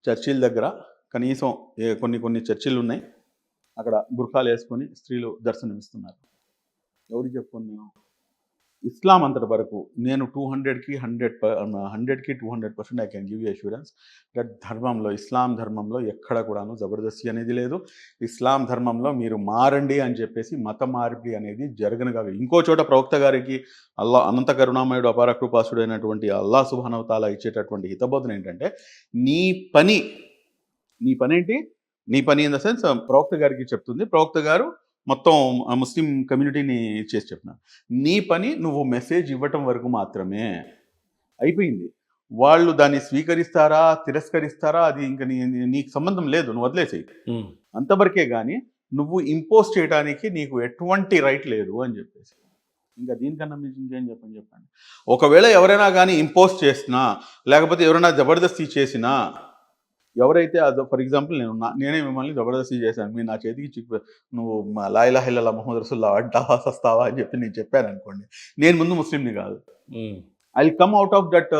[SPEAKER 2] చర్చిల దగ్గర కనీసం కొన్ని కొన్ని చర్చిలు ఉన్నాయి, అక్కడ బుర్ఖాలు వేసుకొని స్త్రీలు దర్శనమిస్తున్నారు. ఎవరికి చెప్పుకోను నేను? ఇస్లాం అంతటి వరకు నేను 100కి 200% I can give you assurance that ధర్మంలో, ఇస్లాం ధర్మంలో ఎక్కడ కూడాను జబర్దస్తి అనేది లేదు. ఇస్లాం ధర్మంలో మీరు మారండి అని చెప్పేసి మత మార్పిడి అనేది జరగను కాదు. ఇంకో చోట ప్రవక్త గారికి అల్లా అనంత కరుణామయుడు అపార కృపాసుడు అయినటువంటి అల్లా సుబ్హానహు వ తఆలా ఇచ్చేటటువంటి హితబోధన ఏంటంటే, నీ పని ఏంటి? నీ పని ఇన్ ద సెన్స్ ప్రవక్త గారికి చెప్తుంది. ప్రవక్త గారు మొత్తం ముస్లిం కమ్యూనిటీని చేసి చెప్తున్నారు. నీ పని నువ్వు మెసేజ్ ఇవ్వటం వరకు మాత్రమే, అయిపోయింది. వాళ్ళు దాన్ని స్వీకరిస్తారా తిరస్కరిస్తారా అది ఇంకా నీకు సంబంధం లేదు, నువ్వు వదిలేసేయి. అంతవరకే కానీ నువ్వు ఇంపోజ్ చేయడానికి నీకు ఎటువంటి రైట్ లేదు అని చెప్పేసి. ఇంకా దీనికన్నా మీకు ఇంకేం చెప్పండి. ఒకవేళ ఎవరైనా కానీ ఇంపోజ్ చేసినా, లేకపోతే ఎవరైనా జబర్దస్తి చేసినా, ఎవరైతే అది ఫర్ ఎగ్జాంపుల్ నేనే మిమ్మల్ని జబర్దస్తి చేశాను, మీరు నా చేతికి నువ్వు లా ఇలాహ ఇల్లల్లాహ్ ముహమ్మద్ రసూలుల్లాహ్ అంటావా సస్తావా అని చెప్పి నేను చెప్పాను అనుకోండి, నేను ముందు ముస్లింని కాదు. I will come out of that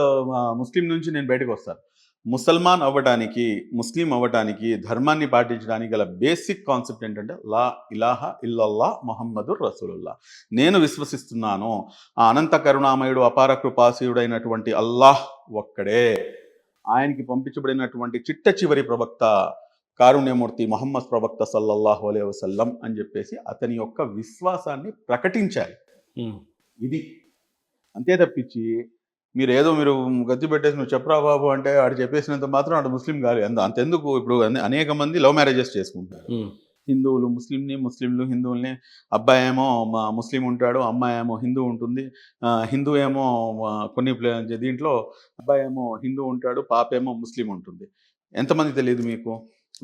[SPEAKER 2] Muslim నుంచి నేను బయటకు వస్తాను. ముసల్మాన్ అవ్వడానికి, ముస్లిం అవ్వడానికి, ధర్మాన్ని పాటించడానికి గల బేసిక్ కాన్సెప్ట్ ఏంటంటే లా ఇలాహ ఇల్లల్లాహ్ ముహమ్మదుర్ రసూలుల్లాహ్. నేను విశ్వసిస్తున్నాను ఆ అనంత కరుణామయుడు అపార కృపాశీయుడైనటువంటి అల్లాహ్ ఒక్కడే, ఆయనకి పంపించబడినటువంటి చిట్ట చివరి ప్రవక్త కారుణ్యమూర్తి ముహమ్మద్ ప్రవక్త సల్లల్లాహు అలైహి వసల్లం అని చెప్పేసి అతని యొక్క విశ్వాసాన్ని ప్రకటించాలి. ఇది అంతే తప్పించి మీరు గతి పెట్టేసి నువ్వు చెప్పరా బాబు అంటే ఆడు చెప్పేసినంత మాత్రం ఆడు ముస్లిం కాదు. అంతెందుకు, ఇప్పుడు అనేక మంది లవ్ మ్యారేజెస్ చేసుకుంటారు. హిందువులు ముస్లింలు హిందువుల్ని, అబ్బాయి ఏమో ముస్లిం ఉంటాడు, అమ్మాయి ఏమో హిందూ ఉంటుంది. హిందూ ఏమో కొన్ని దీంట్లో అబ్బాయి ఏమో హిందూ ఉంటాడు, పాప ఏమో ముస్లిం ఉంటుంది. ఎంతమంది తెలియదు మీకు?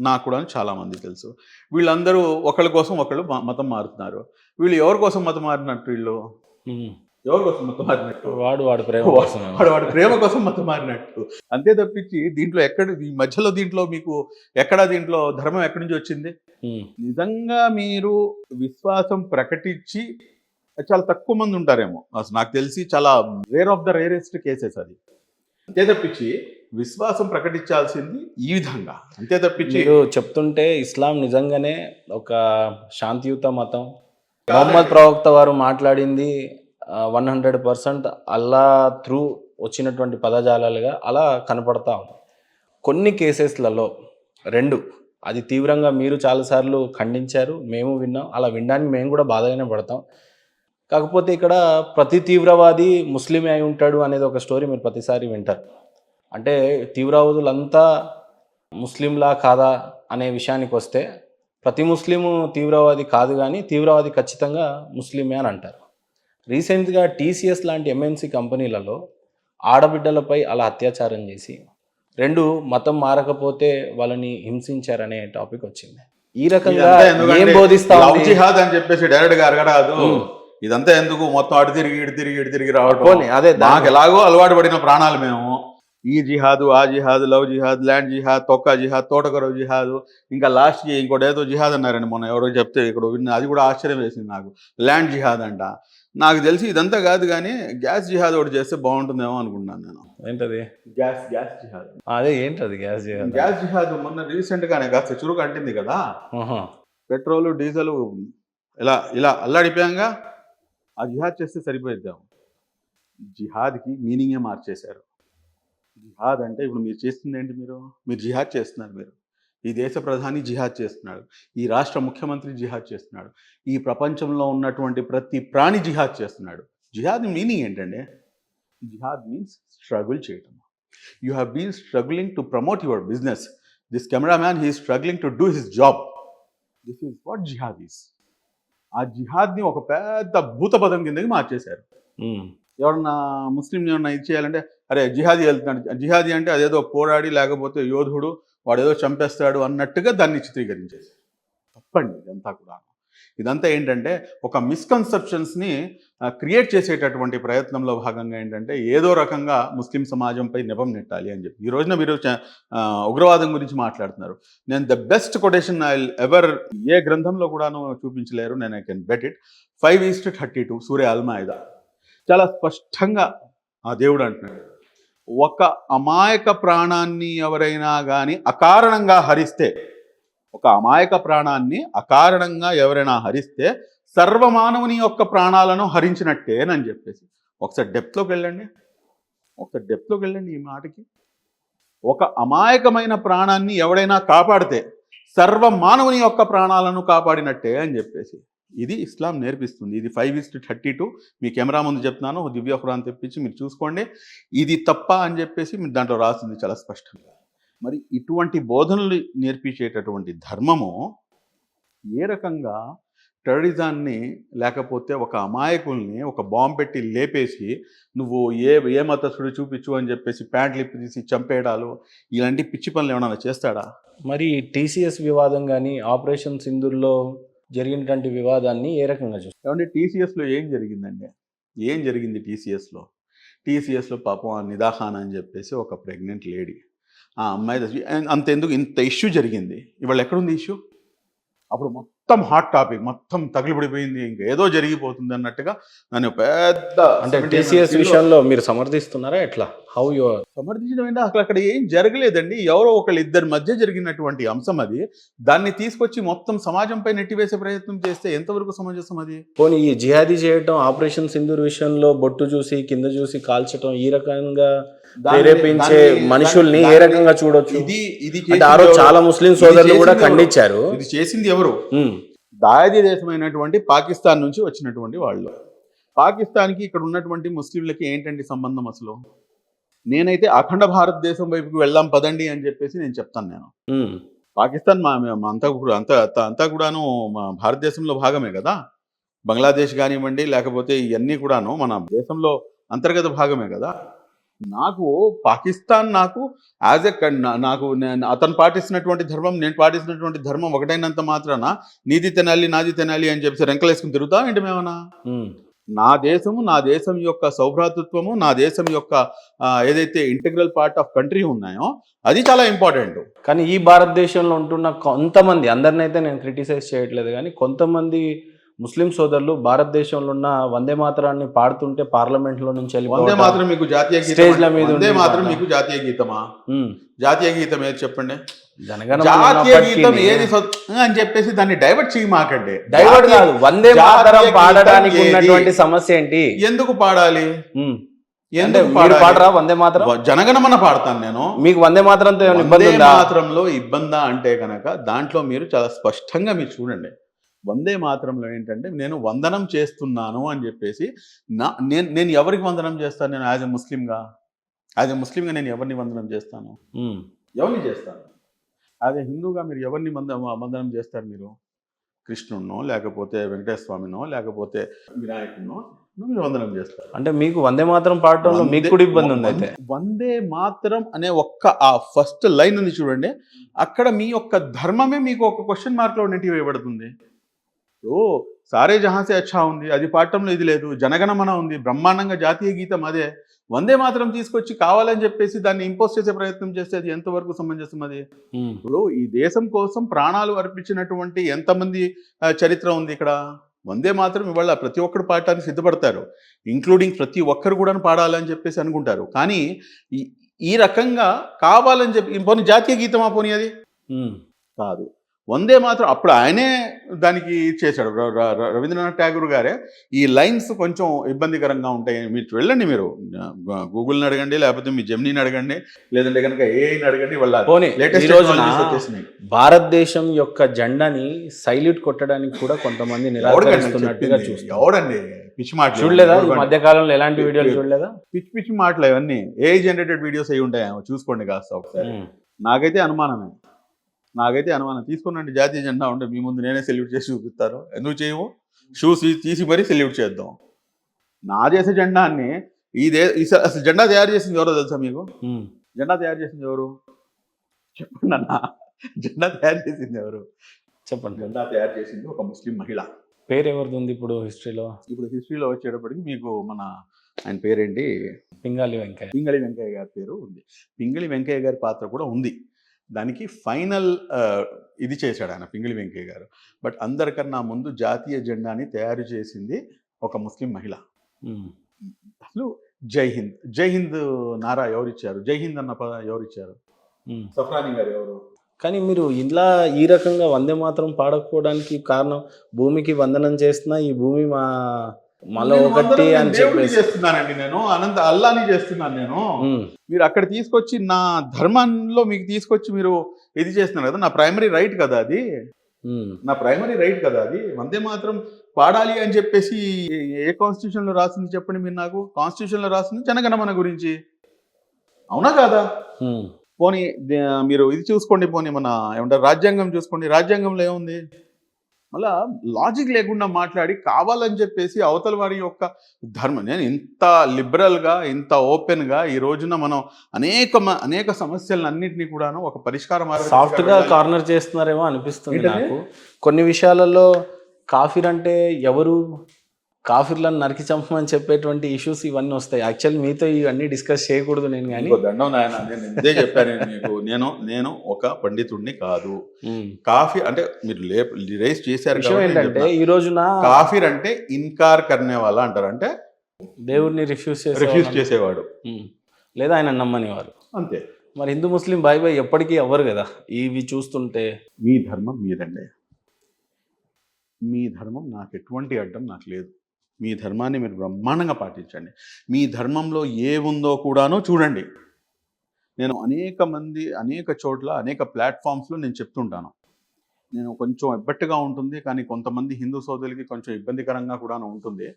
[SPEAKER 2] నాకు కూడా చాలామంది తెలుసు. వీళ్ళందరూ ఒకళ్ళ కోసం ఒకళ్ళు మతం మారుతున్నారు. వీళ్ళు ఎవరి కోసం మతం మారినట్టు? వీళ్ళు ఎవరి కోసం మతం మారినట్టు? వాడు ప్రేమ కోసం మతం మారినట్టు. అంతే తప్పించి దీంట్లో ఈ మధ్యలో దీంట్లో మీకు దీంట్లో ధర్మం ఎక్కడి నుంచి వచ్చింది? నిజంగా మీరు విశ్వాసం ప్రకటించి చాలా తక్కువ మంది ఉంటారేమో, అసలు నాకు తెలిసి చాలా rare of the rarest cases అది. అంతే తప్పించి విశ్వాసం ప్రకటించాల్సింది ఈ విధంగా. అంతే తప్పించి
[SPEAKER 1] చెప్తుంటే ఇస్లాం నిజంగానే ఒక శాంతియుత మతం. మొహమ్మద్ ప్రవక్త వారు మాట్లాడింది 100% అల్లా త్రూ వచ్చినటువంటి పదజాలాలుగా అలా కనపడతా ఉంది. కొన్ని కేసెస్లలో అది తీవ్రంగా మీరు చాలాసార్లు ఖండించారు, మేము విన్నాం. అలా వినడానికి మేము కూడా బాధగానే పడతాం. కాకపోతే ఇక్కడ ప్రతి తీవ్రవాది ముస్లిమే అయి ఉంటాడు అనేది ఒక స్టోరీ మీరు ప్రతిసారి వింటారు. అంటే తీవ్రవాదులంతా ముస్లింలా కాదా అనే విషయానికి వస్తే, ప్రతి ముస్లిము తీవ్రవాది కాదు, కానీ తీవ్రవాది ఖచ్చితంగా ముస్లిమే అని అంటారు. రీసెంట్గా TCS లాంటి MNC కంపెనీలలో ఆడబిడ్డలపై అలా అత్యాచారం చేసి, మతం మారకపోతే వాళ్ళని హింసించారనే టాపిక్ వచ్చింది. ఈ రకంగా ఏం బోధిస్తాం
[SPEAKER 2] జిహాద్ అని చెప్పేసి డైరెక్ట్ గా అడగరాదు. ఇదంతా ఎందుకు మొత్తం అటు తిరిగి రావడం? అదే నాకు ఎలాగో అలవాటు పడిన ప్రాణాలు మేము. ఈ జిహాదు, ఆ జిహాదు, లవ్ జిహాద్, ల్యాండ్ జిహాద్, తొక్క జిహాద్, తోటకరవు జిహాదు, ఇంకా లాస్ట్కి ఇంకోటి ఏదో జిహాద్ అన్నారండి మొన్న ఎవరో చెప్తే ఇక్కడ విన్న, అది కూడా ఆశ్చర్యం వేసింది నాకు. ల్యాండ్ జిహాద్ అంట. నాకు తెలిసి ఇదంతా కాదు, కానీ గ్యాస్ జిహాద్ ఒకటి చేస్తే బాగుంటుందేమో అనుకుంటున్నాను నేను.
[SPEAKER 1] ఏంటది?
[SPEAKER 2] గ్యాస్ జిహాద్.
[SPEAKER 1] అదే ఏంటది గ్యాస్ జిహాద్?
[SPEAKER 2] గ్యాస్ జిహాద్ మొన్న రీసెంట్గానే కాస్త చురుకు అంటింది కదా. పెట్రోలు డీజిల్ ఇలా అల్లాడిపోయాంగా ఆ జిహాద్ చేస్తే సరిపోయిద్దాం. జిహాద్కి మీనింగే మార్చేశారు. జిహాద్ అంటే ఇప్పుడు మీరు చేస్తుంది ఏంటి? మీరు జిహాద్ చేస్తున్నారు. మీరు ఈ దేశ ప్రధాని జిహాద్ చేస్తున్నాడు, ఈ రాష్ట్ర ముఖ్యమంత్రి జిహాద్ చేస్తున్నాడు, ఈ ప్రపంచంలో ఉన్నటువంటి ప్రతి ప్రాణి జిహాద్ చేస్తున్నాడు. జిహాద్ మీనింగ్ ఏంటండి? జిహాద్ మీన్స్ స్ట్రగుల్ చేయటం. You have been struggling to promote your business. This cameraman he struggling to do his job. This is what జిహాద్ ఈస్. ఆ జిహాద్ని ఒక పెద్ద భూత పదం కిందకి మార్చేశారు. ఎవరన్నా ముస్లిం ఏమన్నా ఇది చేయాలంటే అరే జిహాదీ వెళ్తున్నాడు, జిహాదీ అంటే అదేదో పోరాడి లేకపోతే యోధుడు వాడేదో చంపేస్తాడు అన్నట్టుగా దాన్ని చిత్రీకరించేశారు. తప్పండి ఇదంతా కూడా. ఇదంతా ఏంటంటే ఒక మిస్కన్సెప్షన్స్ని క్రియేట్ చేసేటటువంటి ప్రయత్నంలో భాగంగా ఏంటంటే ఏదో రకంగా ముస్లిం సమాజంపై నెపం నెట్టాలి అని చెప్పి. ఈ రోజున మీరు ఉగ్రవాదం గురించి మాట్లాడుతున్నారు. నేను the best quotation I ever ఏ గ్రంథంలో కూడాను చూపించలేరు, నేను ఐ కెన్ బెట్ ఇట్. 5:32 సూర్య అల్మాయిదా చాలా స్పష్టంగా ఆ దేవుడు అంటున్నాడు, ఒక అమాయక ప్రాణాన్ని ఎవరైనా కానీ అకారణంగా హరిస్తే, ఒక అమాయక ప్రాణాన్ని అకారణంగా ఎవరైనా హరిస్తే సర్వమానవుని యొక్క ప్రాణాలను హరించినట్టేనని చెప్పేసి. ఒకసారి డెప్త్లోకి వెళ్ళండి ఈ మాటకి. ఒక అమాయకమైన ప్రాణాన్ని ఎవడైనా కాపాడితే సర్వమానవుని యొక్క ప్రాణాలను కాపాడినట్టే అని చెప్పేసి. ఇది ఇస్లాం నేర్పిస్తుంది. ఇది 5:32 మీ కెమెరా ముందు చెప్తున్నాను, దివ్య ఖురాన్ తెప్పించి మీరు చూసుకోండి. ఇది తప్ప అని చెప్పేసి మీరు దాంట్లో రాసింది చాలా స్పష్టంగా. మరి ఇటువంటి బోధనలు నేర్పించేటటువంటి ధర్మము ఏ రకంగా టెర్రరిజాన్ని లేకపోతే ఒక అమాయకుల్ని ఒక బాంబు పెట్టి లేపేసి నువ్వు ఏ మతస్థుడు చూపించు అని చెప్పేసి ప్యాంట్లు ఇప్పి తీసి చంపేయడాలు ఇలాంటి పిచ్చి పనులు ఏమైనా చేస్తాడా?
[SPEAKER 1] మరి టీసీఎస్ వివాదం కానీ ఆపరేషన్ సింధూర్లో జరిగినటువంటి వివాదాన్ని ఏ రకంగా చూస్తారు?
[SPEAKER 2] ఏమంటే టీసీఎస్లో ఏం జరిగిందండి? ఏం జరిగింది టీసీఎస్లో పాపం ఆ నిదాఖాన్ అని చెప్పేసి ఒక ప్రెగ్నెంట్ లేడీ, ఆ అమ్మాయి అంతెందుకు ఇంత ఇష్యూ జరిగింది. ఇవాళ ఎక్కడుంది ఇష్యూ? అప్పుడు మొత్తం హాట్ టాపిక్, మొత్తం తగిలిపడిపోయింది, ఇంకా ఏదో జరిగిపోతుంది అన్నట్టుగా. నన్ను పెద్ద
[SPEAKER 1] అంటే టీసీఎస్ విషయంలో మీరు సమర్థిస్తున్నారా ఎట్లా? హౌ యు
[SPEAKER 2] సమర్థించడం ఏంటి? అక్కడ ఏం జరగలేదండి. ఎవరో ఒకళ్ళు ఇద్దరి మధ్య జరిగినటువంటి అంశం అది. దాన్ని తీసుకొచ్చి మొత్తం సమాజంపై నెట్టివేసే ప్రయత్నం చేస్తే ఎంతవరకు సమంజసం అది?
[SPEAKER 1] పోనీ ఈ జిహాదీ చేయటం, ఆపరేషన్ సింధూర్ విషయంలో బొట్టు చూసి కింద చూసి కాల్చటం, ఈ రకంగా ప్రేరేపించే మనుషుల్ని ఏ రకంగా చూడొచ్చు?
[SPEAKER 2] ఇది
[SPEAKER 1] చాలా ముస్లిం సోదరులు కూడా ఖండించారు.
[SPEAKER 2] ఇది చేసింది ఎవరు? దాయాది దేశమైనటువంటి పాకిస్తాన్ నుంచి వచ్చినటువంటి వాళ్ళు. పాకిస్తాన్కి ఇక్కడ ఉన్నటువంటి ముస్లింలకి ఏంటండి సంబంధం అసలు? నేనైతే అఖండ భారతదేశం వైపుకి వెళ్దాం పదండి అని చెప్పేసి నేను చెప్తాను. నేను పాకిస్తాన్ అంతా కూడాను మా భారతదేశంలో భాగమే కదా. బంగ్లాదేశ్ కానివ్వండి లేకపోతే ఇవన్నీ కూడాను మన దేశంలో అంతర్గత భాగమే కదా. నాకు పాకిస్తాన్ నాకు యాజ్ ఎ నాకు అతను పాటిస్తున్నటువంటి ధర్మం నేను పాటిస్తున్నటువంటి ధర్మం ఒకటైనంత మాత్రాన నీది తినాలి నాది తినాలి అని చెప్పేసి రెంకలేసుకుని తిరుగుతాం ఏంటి మేమన్నా? నా దేశం యొక్క సౌభ్రాతృత్వము, నా దేశం యొక్క ఏదైతే ఇంటెగ్రల్ పార్ట్ ఆఫ్ కంట్రీ ఉన్నాయో అది చాలా ఇంపార్టెంట్.
[SPEAKER 1] కానీ ఈ భారతదేశంలో ఉంటున్న కొంతమంది, అందరినైతే నేను క్రిటిసైజ్ చేయట్లేదు, కానీ కొంతమంది ముస్లిం సోదరులు భారతదేశంలో ఉన్న వందే మాతరాన్ని పాడుతుంటే పార్లమెంట్ లో నుంచి
[SPEAKER 2] వందే మాత్రం మీకు జాతీయ
[SPEAKER 1] స్టేజ్ల మీద
[SPEAKER 2] వందే మాత్రం మీకు జాతీయ గీతమా? జాతీయ గీతం ఏది చెప్పండి?
[SPEAKER 1] జాతీయ గీతం
[SPEAKER 2] ఏది అని చెప్పేసి దాన్ని డైవర్ట్ చేయమాకండి.
[SPEAKER 1] డైవర్ట్ కాదు, వందే మాతరం పాడడానికి ఉన్నటువంటి సమస్య ఏంటి?
[SPEAKER 2] ఎందుకు పాడాలి?
[SPEAKER 1] పాడరా వందే మాతరం?
[SPEAKER 2] జనగణమన పాడతాను నేను.
[SPEAKER 1] మీకు వందే మాతరంతో
[SPEAKER 2] వందే మాతరంలో ఇబ్బందా అంటే కనుక దాంట్లో మీరు చాలా స్పష్టంగా మీరు చూడండి. వందే మాతరంలో ఏంటంటే నేను వందనం చేస్తున్నాను అని చెప్పేసి నేను ఎవరికి వందనం చేస్తాను? నేను యాజ్ ఎ ముస్లింగా నేను ఎవరిని వందనం చేస్తాను? ఎవరిని చేస్తాను? యాజ్ ఎ హిందూగా మీరు ఎవరిని వందనం చేస్తారు? మీరు కృష్ణుడినో లేకపోతే వెంకటేశ్వర స్వామినో లేకపోతే వినాయకుడినో మీరు వందనం చేస్తారు.
[SPEAKER 1] అంటే మీకు వందే మాతరం పాడటంలో మీకు కూడా ఇబ్బంది ఉంది? అయితే
[SPEAKER 2] వందే మాతరం అనే ఆ ఫస్ట్ లైన్ ఉంది చూడండి, అక్కడ మీ యొక్క ధర్మమే మీకు ఒక క్వశ్చన్ మార్క్లో నెట్టివేయబడుతుంది. సారే జహాసే అచ్చా ఉంది, అది పాడటంలో ఇది లేదు. జనగణమన ఉంది, బ్రహ్మాండంగా జాతీయ గీతం అదే. వందే మాత్రం తీసుకొచ్చి కావాలని చెప్పేసి దాన్ని ఇంపోజ్ చేసే ప్రయత్నం చేస్తే అది ఎంతవరకు సమంజసం? అది ఇప్పుడు ఈ దేశం కోసం ప్రాణాలు అర్పించినటువంటి ఎంతమంది చరిత్ర ఉంది ఇక్కడ. వందే మాత్రం ఇవాళ ప్రతి ఒక్కరు పాడటానికి సిద్ధపడతారు, ఇంక్లూడింగ్ ప్రతి ఒక్కరు కూడా పాడాలని చెప్పేసి అనుకుంటారు. కానీ ఈ రకంగా కావాలని చెప్పి పోనీ జాతీయ గీతమా? పోనీ అది కాదు. వందే మాత్రం అప్పుడు ఆయనే దానికి చేశాడు. రవీంద్రనాథ్ ఠాగూర్ గారే ఈ లైన్స్ కొంచెం ఇబ్బందికరంగా ఉంటాయి, మీరు వెళ్ళండి, మీరు గూగుల్ని అడగండి లేకపోతే మీ జెమినీని అడగండి లేదంటే కనుక ఏఐని అడగండి.
[SPEAKER 1] భారతదేశం యొక్క జెండాని సైల్యూట్ కొట్టడానికి కూడా కొంతమంది నిరాకరిస్తున్నట్టుగా చూస్తారు.
[SPEAKER 2] ఎవడండి పిచ్చి మాట
[SPEAKER 1] చూడలేదా? ఈ మధ్య కాలంలో ఎలాంటి వీడియోలు చూడలేదా?
[SPEAKER 2] పిచ్చి మాటలు అవన్నీ ఏఐ జనరేటెడ్ వీడియోస్ అయి ఉంటాయి, చూసుకోండి కాస్త ఒకసారి. నాకైతే అనుమానమే. నాకైతే అనుమానం. తీసుకున్నాండి జాతీయ జెండా ఉంటే మీ ముందు నేనే సెల్యూట్ చేసి చూపిస్తాను. ఎందుకు చేయము? షూస్ తీసి మరీ సెల్యూట్ చేద్దాం. నా దేశ జెండాన్ని అసలు జెండా తయారు చేసింది ఎవరో తెలుసా మీకు? జెండా తయారు చేసింది ఎవరు చెప్పండి అన్న. జెండా తయారు చేసింది ఎవరు
[SPEAKER 1] చెప్పండి.
[SPEAKER 2] జెండా తయారు చేసింది ఒక ముస్లిం మహిళ.
[SPEAKER 1] పేరు ఎవరిది ఉంది ఇప్పుడు హిస్టరీలో?
[SPEAKER 2] ఇప్పుడు హిస్టరీలో వచ్చేటప్పటికి మీకు ఆయన పేరేంటి?
[SPEAKER 1] పింగాళి వెంకయ్య.
[SPEAKER 2] పింగళి వెంకయ్య గారి పేరు ఉంది. పింగళి వెంకయ్య గారి పాత్ర కూడా ఉంది దానికి. ఫైనల్ ఇది చేశాడు ఆయన పింగళి వెంకయ్య గారు. బట్ అందరికన్నా ముందు జాతీయ జెండాని తయారు చేసింది ఒక ముస్లిం మహిళ. అసలు జై హింద్ నారా ఎవరిచ్చారు? జై హింద్ అన్న పద ఎవరిచ్చారు? సఫ్రానీ గారు ఎవరు?
[SPEAKER 1] కానీ మీరు ఇలా ఈ రకంగా వందే మాత్రం పాడకపోవడానికి కారణం, భూమికి వందనం చేస్తున్నా ఈ భూమి మాలో ఒకటి అని చెప్పేసి
[SPEAKER 2] చేస్తున్నానండి నేను. అల్లాని చేస్తున్నాను నేను. మీరు అక్కడ తీసుకొచ్చి నా ధర్మంలో మీకు తీసుకొచ్చి మీరు ఇది చేస్తున్నారు కదా, నా ప్రైమరీ రైట్ కదా అది. నా ప్రైమరీ రైట్ కదా అది. వందే మాత్రం పాడాలి అని చెప్పేసి ఏ కాన్స్టిట్యూషన్ లో రాసింది చెప్పండి మీరు నాకు? కాన్స్టిట్యూషన్ లో రాసింది జనగణమన గురించి, అవునా కాదా? పోనీ మీరు ఇది చూసుకోండి, పోనీ మన ఏమంటారు రాజ్యాంగం చూసుకోండి. రాజ్యాంగంలో ఏముంది? మళ్ళా లాజిక్ లేకుండా మాట్లాడి కావాలని చెప్పేసి అవతల వారి యొక్క ధర్మం. నేను ఇంత లిబరల్గా ఇంత ఓపెన్గా ఈ రోజున మనం అనేక సమస్యలన్నింటినీ కూడాను ఒక పరిష్కారం
[SPEAKER 1] సాఫ్ట్గా కార్నర్ చేస్తున్నారేమో అనిపిస్తుంది నాకు. కొన్ని విషయాలలో కాఫీర్ అంటే ఎవరు, కాఫీర్లను నరికి చంపమని చెప్పేటువంటి ఇష్యూస్ ఇవన్నీ వస్తాయి. యాక్చువల్లీ మీతో ఇవన్నీ డిస్కస్ చేయకూడదు నేను, కానీ
[SPEAKER 2] దండం నాయన, నేను ఇదే చెప్పాను మీకు. నేను ఒక పండితుడిని కాదు. కాఫీ అంటే మీరు రేస్ చేశారు
[SPEAKER 1] ఏంటంటే ఈ రోజున
[SPEAKER 2] కాఫీర్ అంటే ఇన్కార్ కర్నే వాళ్ళ అంటారు, అంటే
[SPEAKER 1] దేవుడిని రిఫ్యూజ్
[SPEAKER 2] చేసేవాడు
[SPEAKER 1] లేదా ఆయన నమ్మనివారు,
[SPEAKER 2] అంతే.
[SPEAKER 1] మరి హిందూ ముస్లిం బాయ్ బాయ్ ఎప్పటికీ అవ్వరు కదా. ఇవి చూస్తుంటే
[SPEAKER 2] మీ ధర్మం మీదండి. మీ ధర్మం నాకు ఎటువంటి అడ్డం నాకు లేదు. మీ ధర్మాన్ని మీరు బ్రహ్మాండంగా పాటించండి. మీ ధర్మంలో ఏముందో కూడాను చూడండి. నేను అనేక చోట్ల అనేక ప్లాట్ఫామ్స్లో నేను చెప్తుంటాను. నేను కొంచెం ఇబ్బట్టుగా ఉంటుంది, కానీ కొంతమంది హిందూ సోదరులకి కొంచెం ఇబ్బందికరంగా కూడా ఉంటుంది.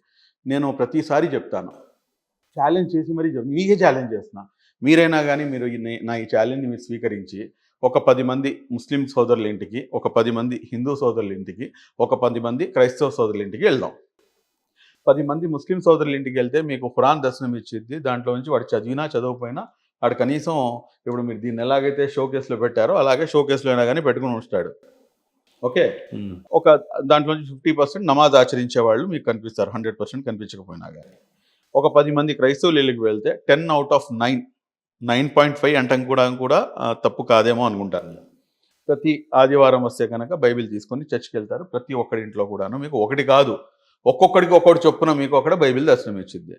[SPEAKER 2] నేను ప్రతిసారి చెప్తాను, ఛాలెంజ్ చేసి మరీ మీకే ఛాలెంజ్ చేస్తున్నా. మీరైనా కానీ మీరు నా ఈ ఛాలెంజ్ని మీరు స్వీకరించి ఒక 10 మంది ముస్లిం సోదరుల ఇంటికి, ఒక 10 మంది హిందూ సోదరుల ఇంటికి, ఒక 10 మంది క్రైస్తవ సోదరుల ఇంటికి వెళ్దాం. 10 మంది ముస్లిం సోదరుల ఇంటికి వెళ్తే మీకు ఖురాన్ దర్శనం ఇచ్చింది. దాంట్లో నుంచి వాడు చదివినా చదవకపోయినా వాడు కనీసం ఇప్పుడు మీరు దీన్ని ఎలాగైతే షోకేస్లో పెట్టారో అలాగే షోకేస్లో అయినా కానీ పెట్టుకుని ఉంచుతాడు. ఓకే, ఒక దాంట్లోంచి 50% నమాజ్ ఆచరించే వాళ్ళు మీకు కనిపిస్తారు, 100% కనిపించకపోయినా కానీ. ఒక 10 మంది క్రైస్తవుల ఇళ్ళకి వెళ్తే 10 out of 9.5 అంటాం కూడా తప్పు కాదేమో అనుకుంటాను. ప్రతి ఆదివారం వస్తే కనుక బైబిల్ తీసుకొని చర్చికి వెళ్తారు. ప్రతి ఒక్కడి ఇంట్లో కూడాను మీకు ఒకటి కాదు, ఒక్కొక్కడికి ఒక్కటి చొప్పున మీకు అక్కడ బైబిల్ దర్శనం ఇచ్చింది.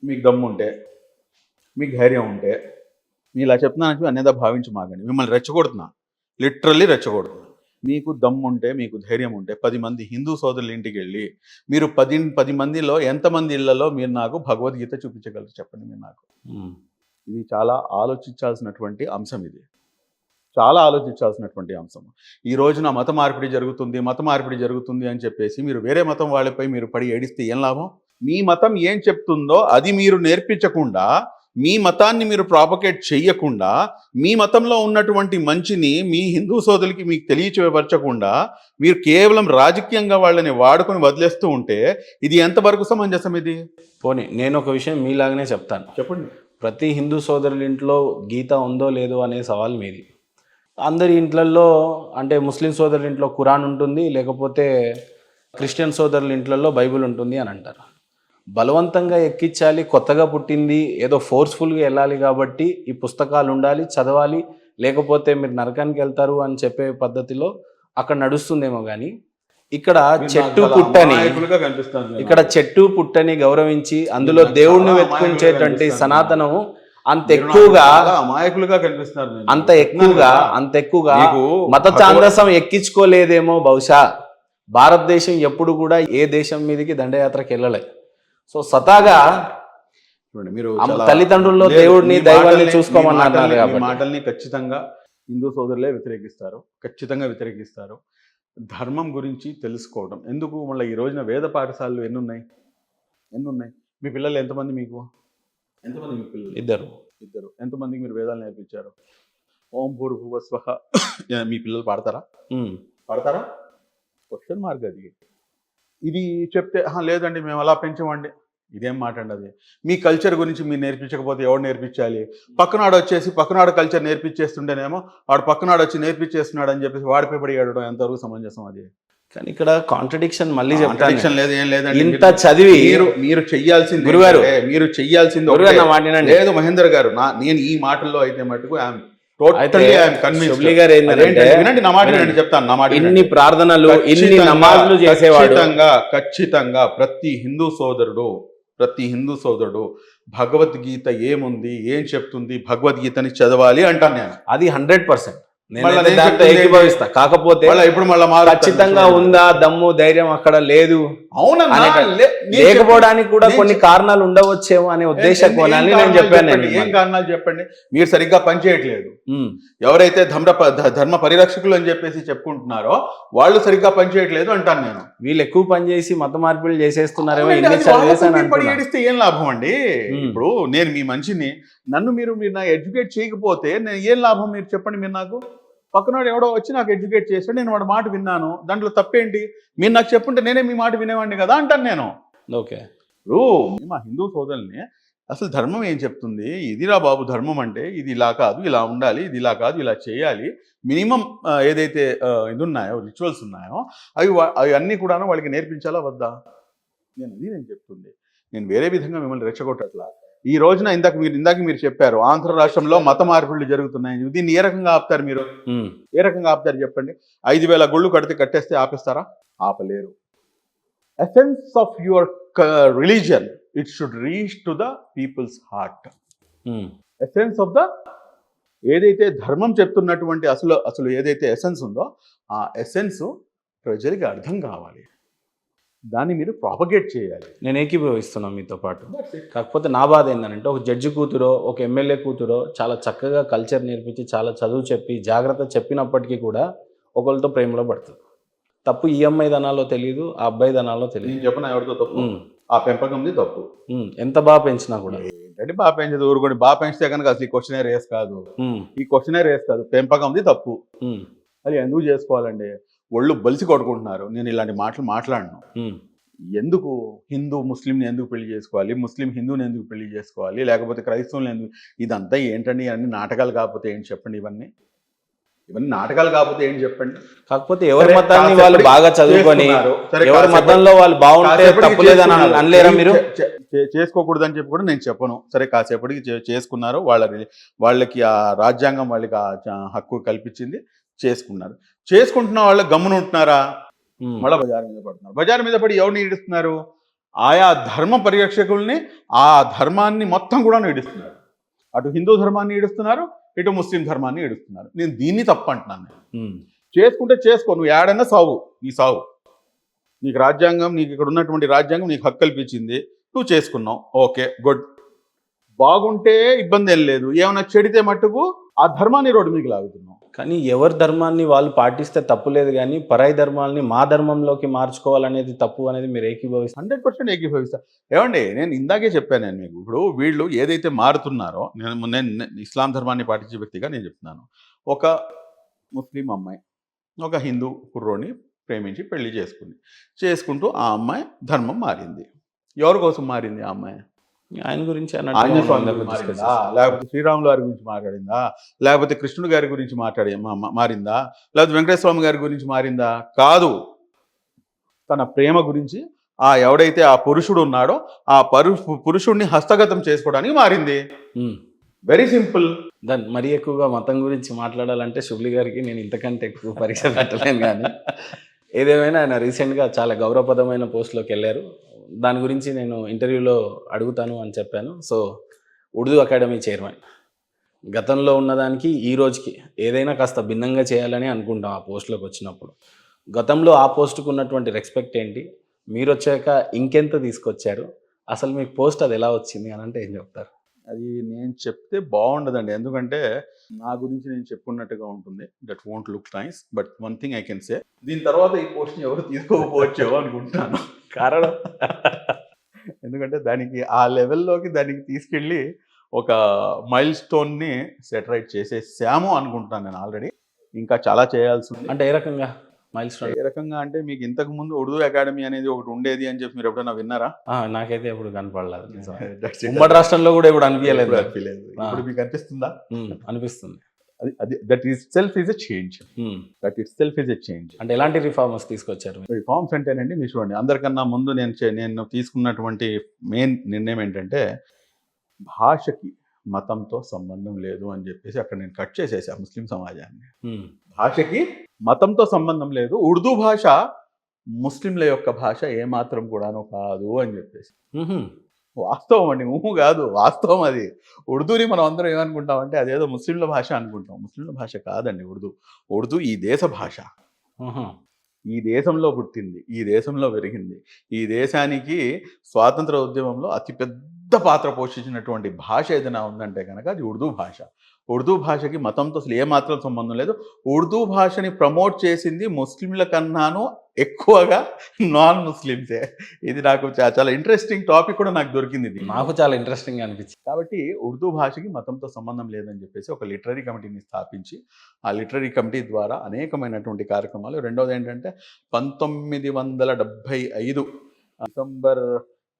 [SPEAKER 2] మీకు దమ్ముంటే, మీకు ధైర్యం ఉంటే, మీ ఇలా చెప్తున్నాను అనేదా భావించి మాగండి. మిమ్మల్ని రెచ్చగొడుతున్నా, లిటరల్లీ రెచ్చగొడుతున్నా. మీకు దమ్ముంటే, మీకు ధైర్యం ఉంటే 10 మంది హిందూ సోదరుల ఇంటికి వెళ్ళి మీరు 10 మందిలో ఎంతమంది ఇళ్లలో మీరు నాకు భగవద్గీత చూపించగలరు చెప్పండి మీరు నాకు. ఇది చాలా ఆలోచించాల్సినటువంటి అంశం. ఇది చాలా ఆలోచించాల్సినటువంటి అంశం. ఈ రోజున మత మార్పిడి జరుగుతుంది అని చెప్పేసి మీరు వేరే మతం వాళ్ళపై మీరు పడి ఏడిస్తే ఏం లాభం? మీ మతం ఏం చెప్తుందో అది మీరు నేర్పించకుండా, మీ మతాన్ని మీరు ప్రాపగేట్ చెయ్యకుండా, మీ మతంలో ఉన్నటువంటి మంచిని మీ హిందూ సోదరులకి మీకు తెలియపరచకుండా మీరు కేవలం రాజకీయంగా వాళ్ళని వాడుకొని వదిలేస్తూ ఉంటే ఇది ఎంతవరకు సమంజసం? ఇది
[SPEAKER 1] పోనీ నేను ఒక విషయం మీలాగానే చెప్తాను, చెప్పండి. ప్రతి హిందూ సోదరుల ఇంట్లో గీత ఉందో లేదో అనే సవాల్ మీది. అందరి ఇంట్లల్లో అంటే ముస్లిం సోదరుల ఇంట్లో ఖురాన్ ఉంటుంది, లేకపోతే క్రిస్టియన్ సోదరుల ఇంట్లలో బైబిల్ ఉంటుంది అని అంటారు. బలవంతంగా ఎక్కించాలి, కొత్తగా పుట్టింది ఏదో ఫోర్స్ఫుల్గా వెళ్ళాలి కాబట్టి ఈ పుస్తకాలు ఉండాలి, చదవాలి, లేకపోతే మీరు నరకానికి వెళ్తారు అని చెప్పే పద్ధతిలో అక్కడ నడుస్తుందేమో. కానీ ఇక్కడ చెట్టు పుట్టని గౌరవించి అందులో దేవుణ్ణి వెతుకుంచేటువంటి సనాతనము అంత ఎక్కువగా
[SPEAKER 2] కనిపిస్తున్నారు.
[SPEAKER 1] అంత ఎక్కువగా మత ఛాందసం ఎక్కించుకోలేదేమో బహుశా. భారతదేశం ఎప్పుడు కూడా ఏ దేశం మీదకి దండయాత్రకి వెళ్ళలే. సో సతాగా
[SPEAKER 2] మీరు
[SPEAKER 1] తల్లిదండ్రుల్లో దేవుడిని దైవాన్ని చూసుకోమన్నారు.
[SPEAKER 2] మాటల్ని ఖచ్చితంగా హిందూ సోదరులే ఖచ్చితంగా వ్యతిరేకిస్తారు. ధర్మం గురించి తెలుసుకోవడం ఎందుకు? మళ్ళీ ఈ రోజున వేద పాఠశాలలు ఎన్ని ఉన్నాయి? మీ పిల్లలు ఎంతమంది? ఎంతమంది మీ పిల్లలు?
[SPEAKER 1] ఇద్దరు.
[SPEAKER 2] ఎంతమందికి మీరు వేదాలు నేర్పించారు? ఓం భూర్భువ స్వహ మీ పిల్లలు పాడతారా? పాడతారా? క్వశ్చన్ మార్క్ అది. ఇది చెప్తే లేదండి మేము అలా పెంచమండి. ఇదేం మాట అండి అది? మీ కల్చర్ గురించి మీరు నేర్పించకపోతే ఎవడు నేర్పించాలి? పక్కనాడు వచ్చేసి పక్కనాడు కల్చర్ నేర్పించేస్తుండేనేమో వాడు పక్కనాడు వచ్చి నేర్పించేస్తున్నాడు అని చెప్పేసి వాడిపై పడి ఏడడం ఎంతవరకు సమంజసం అది?
[SPEAKER 1] కానీ ఇక్కడ కాంట్రడిక్షన్ మళ్ళీ చెప్తాను.
[SPEAKER 2] కాంట్రడిక్షన్ లేదు, ఏం లేదండి.
[SPEAKER 1] ఇంత చదివి
[SPEAKER 2] మీరు చెయ్యాల్సింది
[SPEAKER 1] గురుగారు,
[SPEAKER 2] మీరు చెయ్యాల్సింది
[SPEAKER 1] గురుగారు నా మాట వినండి.
[SPEAKER 2] లేదు మహేందర్ గారు, నేను ఈ మాటల్లో అయితే మటుకు వినండి నా మాట వినండి, చెప్తాను నా మాట.
[SPEAKER 1] ఇన్ని ప్రార్థనలు ఇన్ని నమాజులు చేసేవాడు
[SPEAKER 2] ఖచ్చితంగా ప్రతి హిందూ సోదరుడు భగవద్గీత ఏముంది, ఏం చెప్తుంది, భగవద్గీతని చదవాలి అంటాను నేను.
[SPEAKER 1] అది 100%. ఏకీభవిస్తా. కాకపోతే
[SPEAKER 2] ఇప్పుడు
[SPEAKER 1] ఖచ్చితంగా ఉందా దమ్ము ధైర్యం అక్కడ లేదు.
[SPEAKER 2] అవునా?
[SPEAKER 1] లేకపోవడానికి కూడా కొన్ని కారణాలు ఉండవచ్చేమో అనే ఉద్దేశ కోణాన్ని నేను చెప్పాను.
[SPEAKER 2] ఏం కారణాలు చెప్పండి? మీరు సరిగ్గా పనిచేయట్లేదు. ఎవరైతే ధర్మ పరిరక్షకులు అని చెప్పేసి చెప్పుకుంటున్నారో వాళ్ళు సరిగ్గా పనిచేయట్లేదు అంటాను నేను.
[SPEAKER 1] వీళ్ళు ఎక్కువ పని చేసి మత మార్పులు చేసేస్తున్నారేమో.
[SPEAKER 2] ఏడిస్తే ఏం లాభం అండి? ఇప్పుడు నేను మీ మనిషిని, నన్ను మీరు నా ఎడ్యుకేట్ చేయకపోతే నేను ఏం లాభం? మీరు చెప్పండి. మీరు నాకు పక్కనోడు ఎవడో వచ్చి నాకు ఎడ్యుకేట్ చేశాడు, నేను వాడి మాట విన్నాను, దాంట్లో తప్పేంటి? మీరు నాకు చెప్పుంటే నేనే మీ మాట వినేవాడిని కదా అంటాను నేను.
[SPEAKER 1] ఓకే,
[SPEAKER 2] ఇప్పుడు మా హిందూ సోదరుల్ని అసలు ధర్మం ఏం చెప్తుంది? ఇదిరా బాబు ధర్మం అంటే, ఇది ఇలా కాదు ఇలా ఉండాలి, ఇది ఇలా కాదు ఇలా చేయాలి, మినిమం ఏదైతే ఇది ఉన్నాయో రిచువల్స్ ఉన్నాయో అవి అన్నీ కూడా వాళ్ళకి నేర్పించాలా వద్దా? నేను చెప్తుంది. నేను వేరే విధంగా మిమ్మల్ని రెచ్చగొట్టట్లా. ఈ రోజున ఇందాక మీరు చెప్పారు ఆంధ్ర రాష్ట్రంలో మత మార్పులు జరుగుతున్నాయని. దీన్ని ఏ రకంగా ఆపుతారు మీరు? ఏ రకంగా ఆపుతారు చెప్పండి? 5,000 గుళ్ళు కట్టేస్తే ఆపేస్తారా? ఆపలేరు. Essence of your religion, it should reach to the peoples heart. Essence of the ఏదైతే ధర్మం చెప్తున్నటువంటి అసలు ఏదైతే ఎసెన్స్ ఉందో ఆ ఎసెన్స్ ప్రజలకి అర్థం కావాలి. దాన్ని మీరు ప్రాపగేట్ చేయాలి.
[SPEAKER 1] నేను ఏకీభవిస్తున్నాను మీతో పాటు. కాకపోతే నా బాధ ఏంటంటే ఒక జడ్జి కూతురో ఒక ఎమ్మెల్యే కూతురో చాలా చక్కగా కల్చర్ నేర్పించి చాలా చదువు చెప్పి జాగ్రత్త చెప్పినప్పటికీ కూడా ఒకరితో ప్రేమలో పడుతుంది. తప్పు ఈ అమ్మాయి దనాలో తెలియదు, ఆ అబ్బాయి దనాలో తెలియదు.
[SPEAKER 2] నేను చెప్పిన ఎవరితో తప్పు? ఆ పెంపకంది తప్పు.
[SPEAKER 1] ఎంత బాగా పెంచినా కూడా
[SPEAKER 2] ఏంటంటే బాగా పెంచేది ఊరుకోండి. బాగా పెంచితే కనుక అసలు ఈ క్వశ్చనే రేస్ కాదు. పెంపకంది తప్పు. అది ఎందుకు చేసుకోవాలండి? ఒళ్ళు బలిసి కొట్టుకుంటున్నారు. నేను ఇలాంటి మాటలు మాట్లాడను. ఎందుకు హిందూ ముస్లింని ఎందుకు పెళ్లి చేసుకోవాలి, ముస్లిం హిందూని ఎందుకు పెళ్లి చేసుకోవాలి, లేకపోతే క్రైస్తవుని ఎందుకు? ఇదంతా ఏంటండి? అన్ని నాటకాలు కాకపోతే ఏంటి చెప్పండి? ఇవన్నీ నాటకాలు కాకపోతే ఏంటి చెప్పండి?
[SPEAKER 1] కాకపోతే ఎవరి మతాన్ని వాళ్ళు బాగా చదువుకొని ఎవరి మతంలో వాళ్ళు బాగుంటే తప్పులేదని అనలేరా మీరు?
[SPEAKER 2] చేసుకోకూడదని చెప్పి కూడా నేను చెప్పను. సరే కాసేపటికి చేసుకున్నారు, వాళ్ళకి ఆ రాజ్యాంగం వాళ్ళకి ఆ హక్కు కల్పించింది, చేసుకుంటున్న వాళ్ళు గమ్మున ఉంటున్నారా? మళ్ళీ బజారు మీద పడుతున్నారు. బజారు మీద పడి ఎవరిని ఈడుస్తున్నారు? ఆయా ధర్మ పరిరక్షకుల్ని, ఆ ధర్మాన్ని మొత్తం కూడా ఈడుస్తున్నారు. అటు హిందూ ధర్మాన్ని ఈడుస్తున్నారు, ఇటు ముస్లిం ధర్మాన్ని ఈడుస్తున్నారు. నేను దీన్ని తప్పు అంటున్నాను. చేసుకుంటే చేసుకో, నువ్వు ఏడైనా సావు, నీ సావు. నీకు రాజ్యాంగం, నీకు ఇక్కడ ఉన్నటువంటి రాజ్యాంగం నీకు హక్కు కల్పించింది, నువ్వు చేసుకున్నావు, ఓకే గుడ్. బాగుంటే ఇబ్బంది ఏం లేదు. ఏమైనా చెడితే మట్టుకు ఆ ధర్మాన్ని రోడ్డు మీకు లాగుతున్నావు.
[SPEAKER 1] కానీ ఎవరి ధర్మాన్ని వాళ్ళు పాటిస్తే తప్పు లేదు, కానీ పరాయి ధర్మాలని మా ధర్మంలోకి మార్చుకోవాలనేది తప్పు అనేది మీరు ఏకీభవిస్తారు?
[SPEAKER 2] 100% ఏకీభవిస్తా. ఏమండి, నేను ఇందాకే చెప్పాను నేను మీకు. ఇప్పుడు వీళ్ళు ఏదైతే మారుతున్నారో, నేను ఇస్లాం ధర్మాన్ని పాటించే వ్యక్తిగా నేను చెప్తున్నాను. ఒక ముస్లిం అమ్మాయి ఒక హిందూ కుర్రోని ప్రేమించి పెళ్లి చేసుకుంటూ ఆ అమ్మాయి ధర్మం మారింది. ఎవరి కోసం మారింది ఆ అమ్మాయి?
[SPEAKER 1] ఆయన గురించి
[SPEAKER 2] లేకపోతే శ్రీరాములు గారి గురించి మాట్లాడిందా? లేకపోతే కృష్ణుడు గారి గురించి మారిందా? లేకపోతే వెంకటేశ్వర స్వామి గారి గురించి మారిందా? కాదు. తన ప్రేమ గురించి ఎవడైతే ఆ పురుషుడు ఉన్నాడో ఆ పురుషుడిని హస్తగతం చేసుకోవడానికి మారింది. Very simple.
[SPEAKER 1] దాన్ని మరీ ఎక్కువగా మతం గురించి మాట్లాడాలంటే శుభ్లి గారికి నేను ఇంతకంటే ఎక్కువ పరీక్ష పెట్టలేను. కానీ ఏదేమైనా ఆయన రీసెంట్గా చాలా గౌరవప్రదమైన పోస్ట్లోకి వెళ్ళారు. దాని గురించి నేను ఇంటర్వ్యూలో అడుగుతాను అని చెప్పాను. So Urdu academy chairman. గతంలో ఉన్నదానికి ఈ రోజుకి ఏదైనా కాస్త భిన్నంగా చేయాలని అనుకుంటాం ఆ పోస్ట్లోకి వచ్చినప్పుడు. గతంలో ఆ పోస్టుకు ఉన్నటువంటి రెస్పెక్ట్ ఏంటి, మీరు వచ్చాక ఇంకెంత తీసుకొచ్చారు, అసలు మీకు పోస్ట్ అది ఎలా వచ్చింది అని అంటే ఏం చెప్తారు?
[SPEAKER 2] అది నేను చెప్తే బాగుండదండి, ఎందుకంటే నా గురించి నేను చెప్పుకున్నట్టుగా ఉంటుంది. That won't look nice, but one thing I can say, దీని తర్వాత ఈ పోస్ట్ని ఎవరు తీసుకోకపోవచ్చేమో అనుకుంటున్నాను.
[SPEAKER 1] కారణం
[SPEAKER 2] ఎందుకంటే దానికి ఆ లెవెల్లోకి దానికి తీసుకెళ్ళి ఒక మైల్ స్టోన్ని సెటరైట్ చేసేసాము అనుకుంటున్నాను నేను ఆల్రెడీ. ఇంకా చాలా చేయాల్సి ఉంది.
[SPEAKER 1] అంటే ఏ రకంగా మైల్ స్టోన్?
[SPEAKER 2] ఏ రకంగా అంటే మీకు ఇంతకు ముందు ఉర్దూ అకాడమీ అనేది ఒకటి ఉండేది అని చెప్పి మీరు ఎప్పుడైనా విన్నారా?
[SPEAKER 1] నాకైతే ఎప్పుడు కనపడలేదు నిజం.
[SPEAKER 2] That's it.
[SPEAKER 1] ఉమ్మడి రాష్ట్రంలో కూడా ఇప్పుడు అనిపించలేదు
[SPEAKER 2] ఎప్పుడు
[SPEAKER 1] నాకు.
[SPEAKER 2] అనిపించలేదు. ఇప్పుడు మీకు అనిపిస్తుందా?
[SPEAKER 1] అనిపిస్తుంది.
[SPEAKER 2] అది that is self is a change. That it self is a change.
[SPEAKER 1] అంటే ఎలాంటి రిఫార్మర్స్ తీసుకొచ్చారు మీరు?
[SPEAKER 2] రిఫార్మ్స్ అంటేనండి మీరు చూడండి, అందరికన్నా ముందు నేను తీసుకున్నటువంటి మెయిన్ నిర్ణయం ఏంటంటే భాషకి మతంతో సంబంధం లేదు అని చెప్పేసి అక్కడ నేను కట్ చేసేసా ముస్లిం సమాజాన్ని. భాషకి మతంతో సంబంధం లేదు, ఉర్దూ భాష ముస్లింల యొక్క భాష ఏమాత్రం కూడాను కాదు అని చెప్పేసి. వాస్తవం అండి, ఊహు కాదు, వాస్తవం అది. ఉర్దూని మనం అందరం ఏమనుకుంటామంటే అదేదో ముస్లింల భాష అనుకుంటాం. ముస్లింల భాష కాదండి ఉర్దూ. ఉర్దూ ఈ దేశ భాష. ఈ దేశంలో పుట్టింది, ఈ దేశంలో పెరిగింది. ఈ దేశానికి స్వాతంత్ర ఉద్యమంలో అతిపెద్ద పాత్ర పోషించినటువంటి భాష ఏదైనా ఉందంటే కనుక అది ఉర్దూ భాష. ఉర్దూ భాషకి మతంతో అసలు ఏమాత్రం సంబంధం లేదు. ఉర్దూ భాషని ప్రమోట్ చేసింది ముస్లింల కన్నాను ఎక్కువగా నాన్ ముస్లిమ్సే. ఇది నాకు చాలా ఇంట్రెస్టింగ్ టాపిక్ కూడా నాకు దొరికింది ఇది.
[SPEAKER 1] నాకు చాలా ఇంట్రెస్టింగ్ అనిపించింది.
[SPEAKER 2] కాబట్టి ఉర్దూ భాషకి మతంతో సంబంధం లేదని చెప్పేసి ఒక లిటరరీ కమిటీని స్థాపించి ఆ లిటరరీ కమిటీ ద్వారా అనేకమైనటువంటి కార్యక్రమాలు. రెండవది ఏంటంటే 1975 డిసెంబర్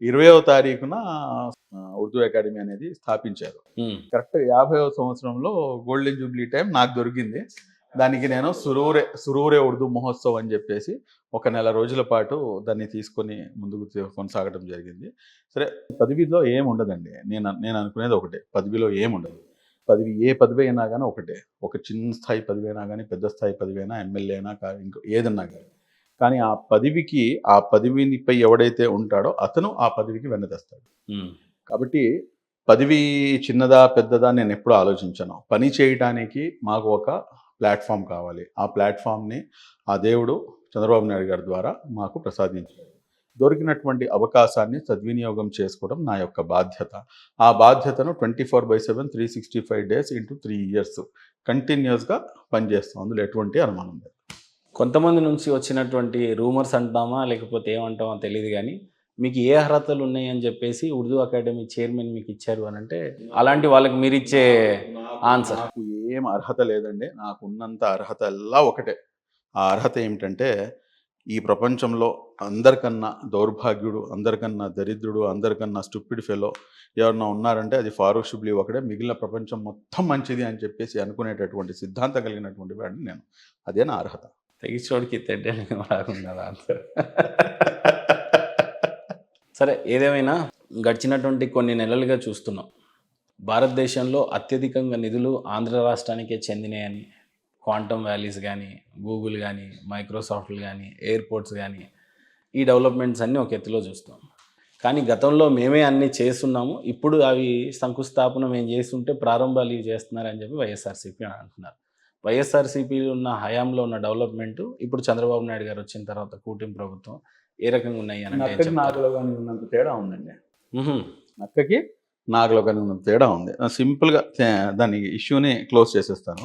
[SPEAKER 2] 20వ తారీఖున ఉర్దూ అకాడమీ అనేది స్థాపించారు. కరెక్ట్ 50వ సంవత్సరంలో గోల్డెన్ జూబ్లీ టైం నాకు దొరికింది. దానికి నేను సురూరే ఉర్దూ మహోత్సవ్ అని చెప్పేసి ఒక నెల రోజుల పాటు దాన్ని తీసుకొని ముందుకు కొనసాగడం జరిగింది. సరే, పదవిలో ఏముండదండి, నేను అనుకునేది ఒకటే, పదవిలో ఏముండదు. పదవి ఏ పదవి అయినా కానీ ఒకటే. ఒక చిన్న స్థాయి పదవి అయినా కానీ, పెద్ద స్థాయి పదవి అయినా, ఎమ్మెల్యే అయినా ఇంకో ఏదన్నా కానీ. కానీ ఆ పదవికి, ఆ పదవిపై ఎవడైతే ఉంటాడో అతను ఆ పదవికి వెన్నదస్తాడు. కాబట్టి పదవి చిన్నదా పెద్దదా నేను ఎప్పుడూ ఆలోచించాను. పని చేయడానికి మాకు ఒక ప్లాట్ఫామ్ కావాలి. ఆ ప్లాట్ఫామ్ని ఆ దేవుడు చంద్రబాబు నాయుడు గారి ద్వారా మాకు ప్రసాదించాడు. దొరికినటువంటి అవకాశాన్ని సద్వినియోగం చేసుకోవడం నా యొక్క బాధ్యత. ఆ బాధ్యతను 24/7 365 days into 3 years కంటిన్యూస్గా పనిచేస్తాం. అందులో ఎటువంటి అనుమానం లేదు.
[SPEAKER 1] కొంతమంది నుంచి వచ్చినటువంటి రూమర్స్ అంటామా లేకపోతే ఏమంటామో తెలియదు, కానీ మీకు ఏ అర్హతలు ఉన్నాయి అని చెప్పేసి ఉర్దూ అకాడమీ చైర్మన్ మీకు ఇచ్చారు అని అంటే, అలాంటి వాళ్ళకి మీరు ఇచ్చే ఆన్సర్?
[SPEAKER 2] నాకు ఏం అర్హత లేదండి. నాకు ఉన్నంత అర్హత ఎల్లా ఒకటే. ఆ అర్హత ఏమిటంటే, ఈ ప్రపంచంలో అందరికన్నా దౌర్భాగ్యుడు, అందరికన్నా దరిద్రుడు, అందరికన్నా స్టూపిడ్ ఫెలో ఎవరన్నా ఉన్నారంటే అది ఫారూక్ షిబ్లీ ఒకటే. మిగిలిన ప్రపంచం మొత్తం మంచిది అని చెప్పేసి అనుకునేటటువంటి సిద్ధాంతం కలిగినటువంటి వాడిని నేను. అదే నా అర్హత.
[SPEAKER 1] తెగిచోడికి తెడ్డని రాకుండా ఆన్సర్. సరే, ఏదేమైనా గడిచినటువంటి కొన్ని నెలలుగా చూస్తున్నాం, భారతదేశంలో అత్యధికంగా నిధులు ఆంధ్ర రాష్ట్రానికే చెందినాయని, క్వాంటమ్ వ్యాలీస్ కానీ, గూగుల్ కానీ, మైక్రోసాఫ్ట్లు కానీ, ఎయిర్పోర్ట్స్ కానీ, ఈ డెవలప్మెంట్స్ అన్నీ ఒక ఎత్తులో చూస్తాం. కానీ గతంలో మేమే అన్నీ చేస్తున్నాము, ఇప్పుడు అవి శంకుస్థాపన మేము చేస్తుంటే ప్రారంభాలు ఇవి చేస్తున్నారని చెప్పి వైఎస్ఆర్సీపీ అని అంటున్నారు. వైఎస్ఆర్సీపీలో ఉన్న హయాంలో ఉన్న డెవలప్మెంట్ ఇప్పుడు చంద్రబాబు నాయుడు గారు వచ్చిన తర్వాత కూటమి ప్రభుత్వం ఏ రకంగా ఉన్నాయి అని అంటే
[SPEAKER 2] నాగలో కానీ ఉన్నంత తేడా ఉందండి. నక్కకి నాగలో కానీ ఉన్నంత తేడా ఉంది. సింపుల్గా దాని ఇష్యూని క్లోజ్ చేసేస్తాను.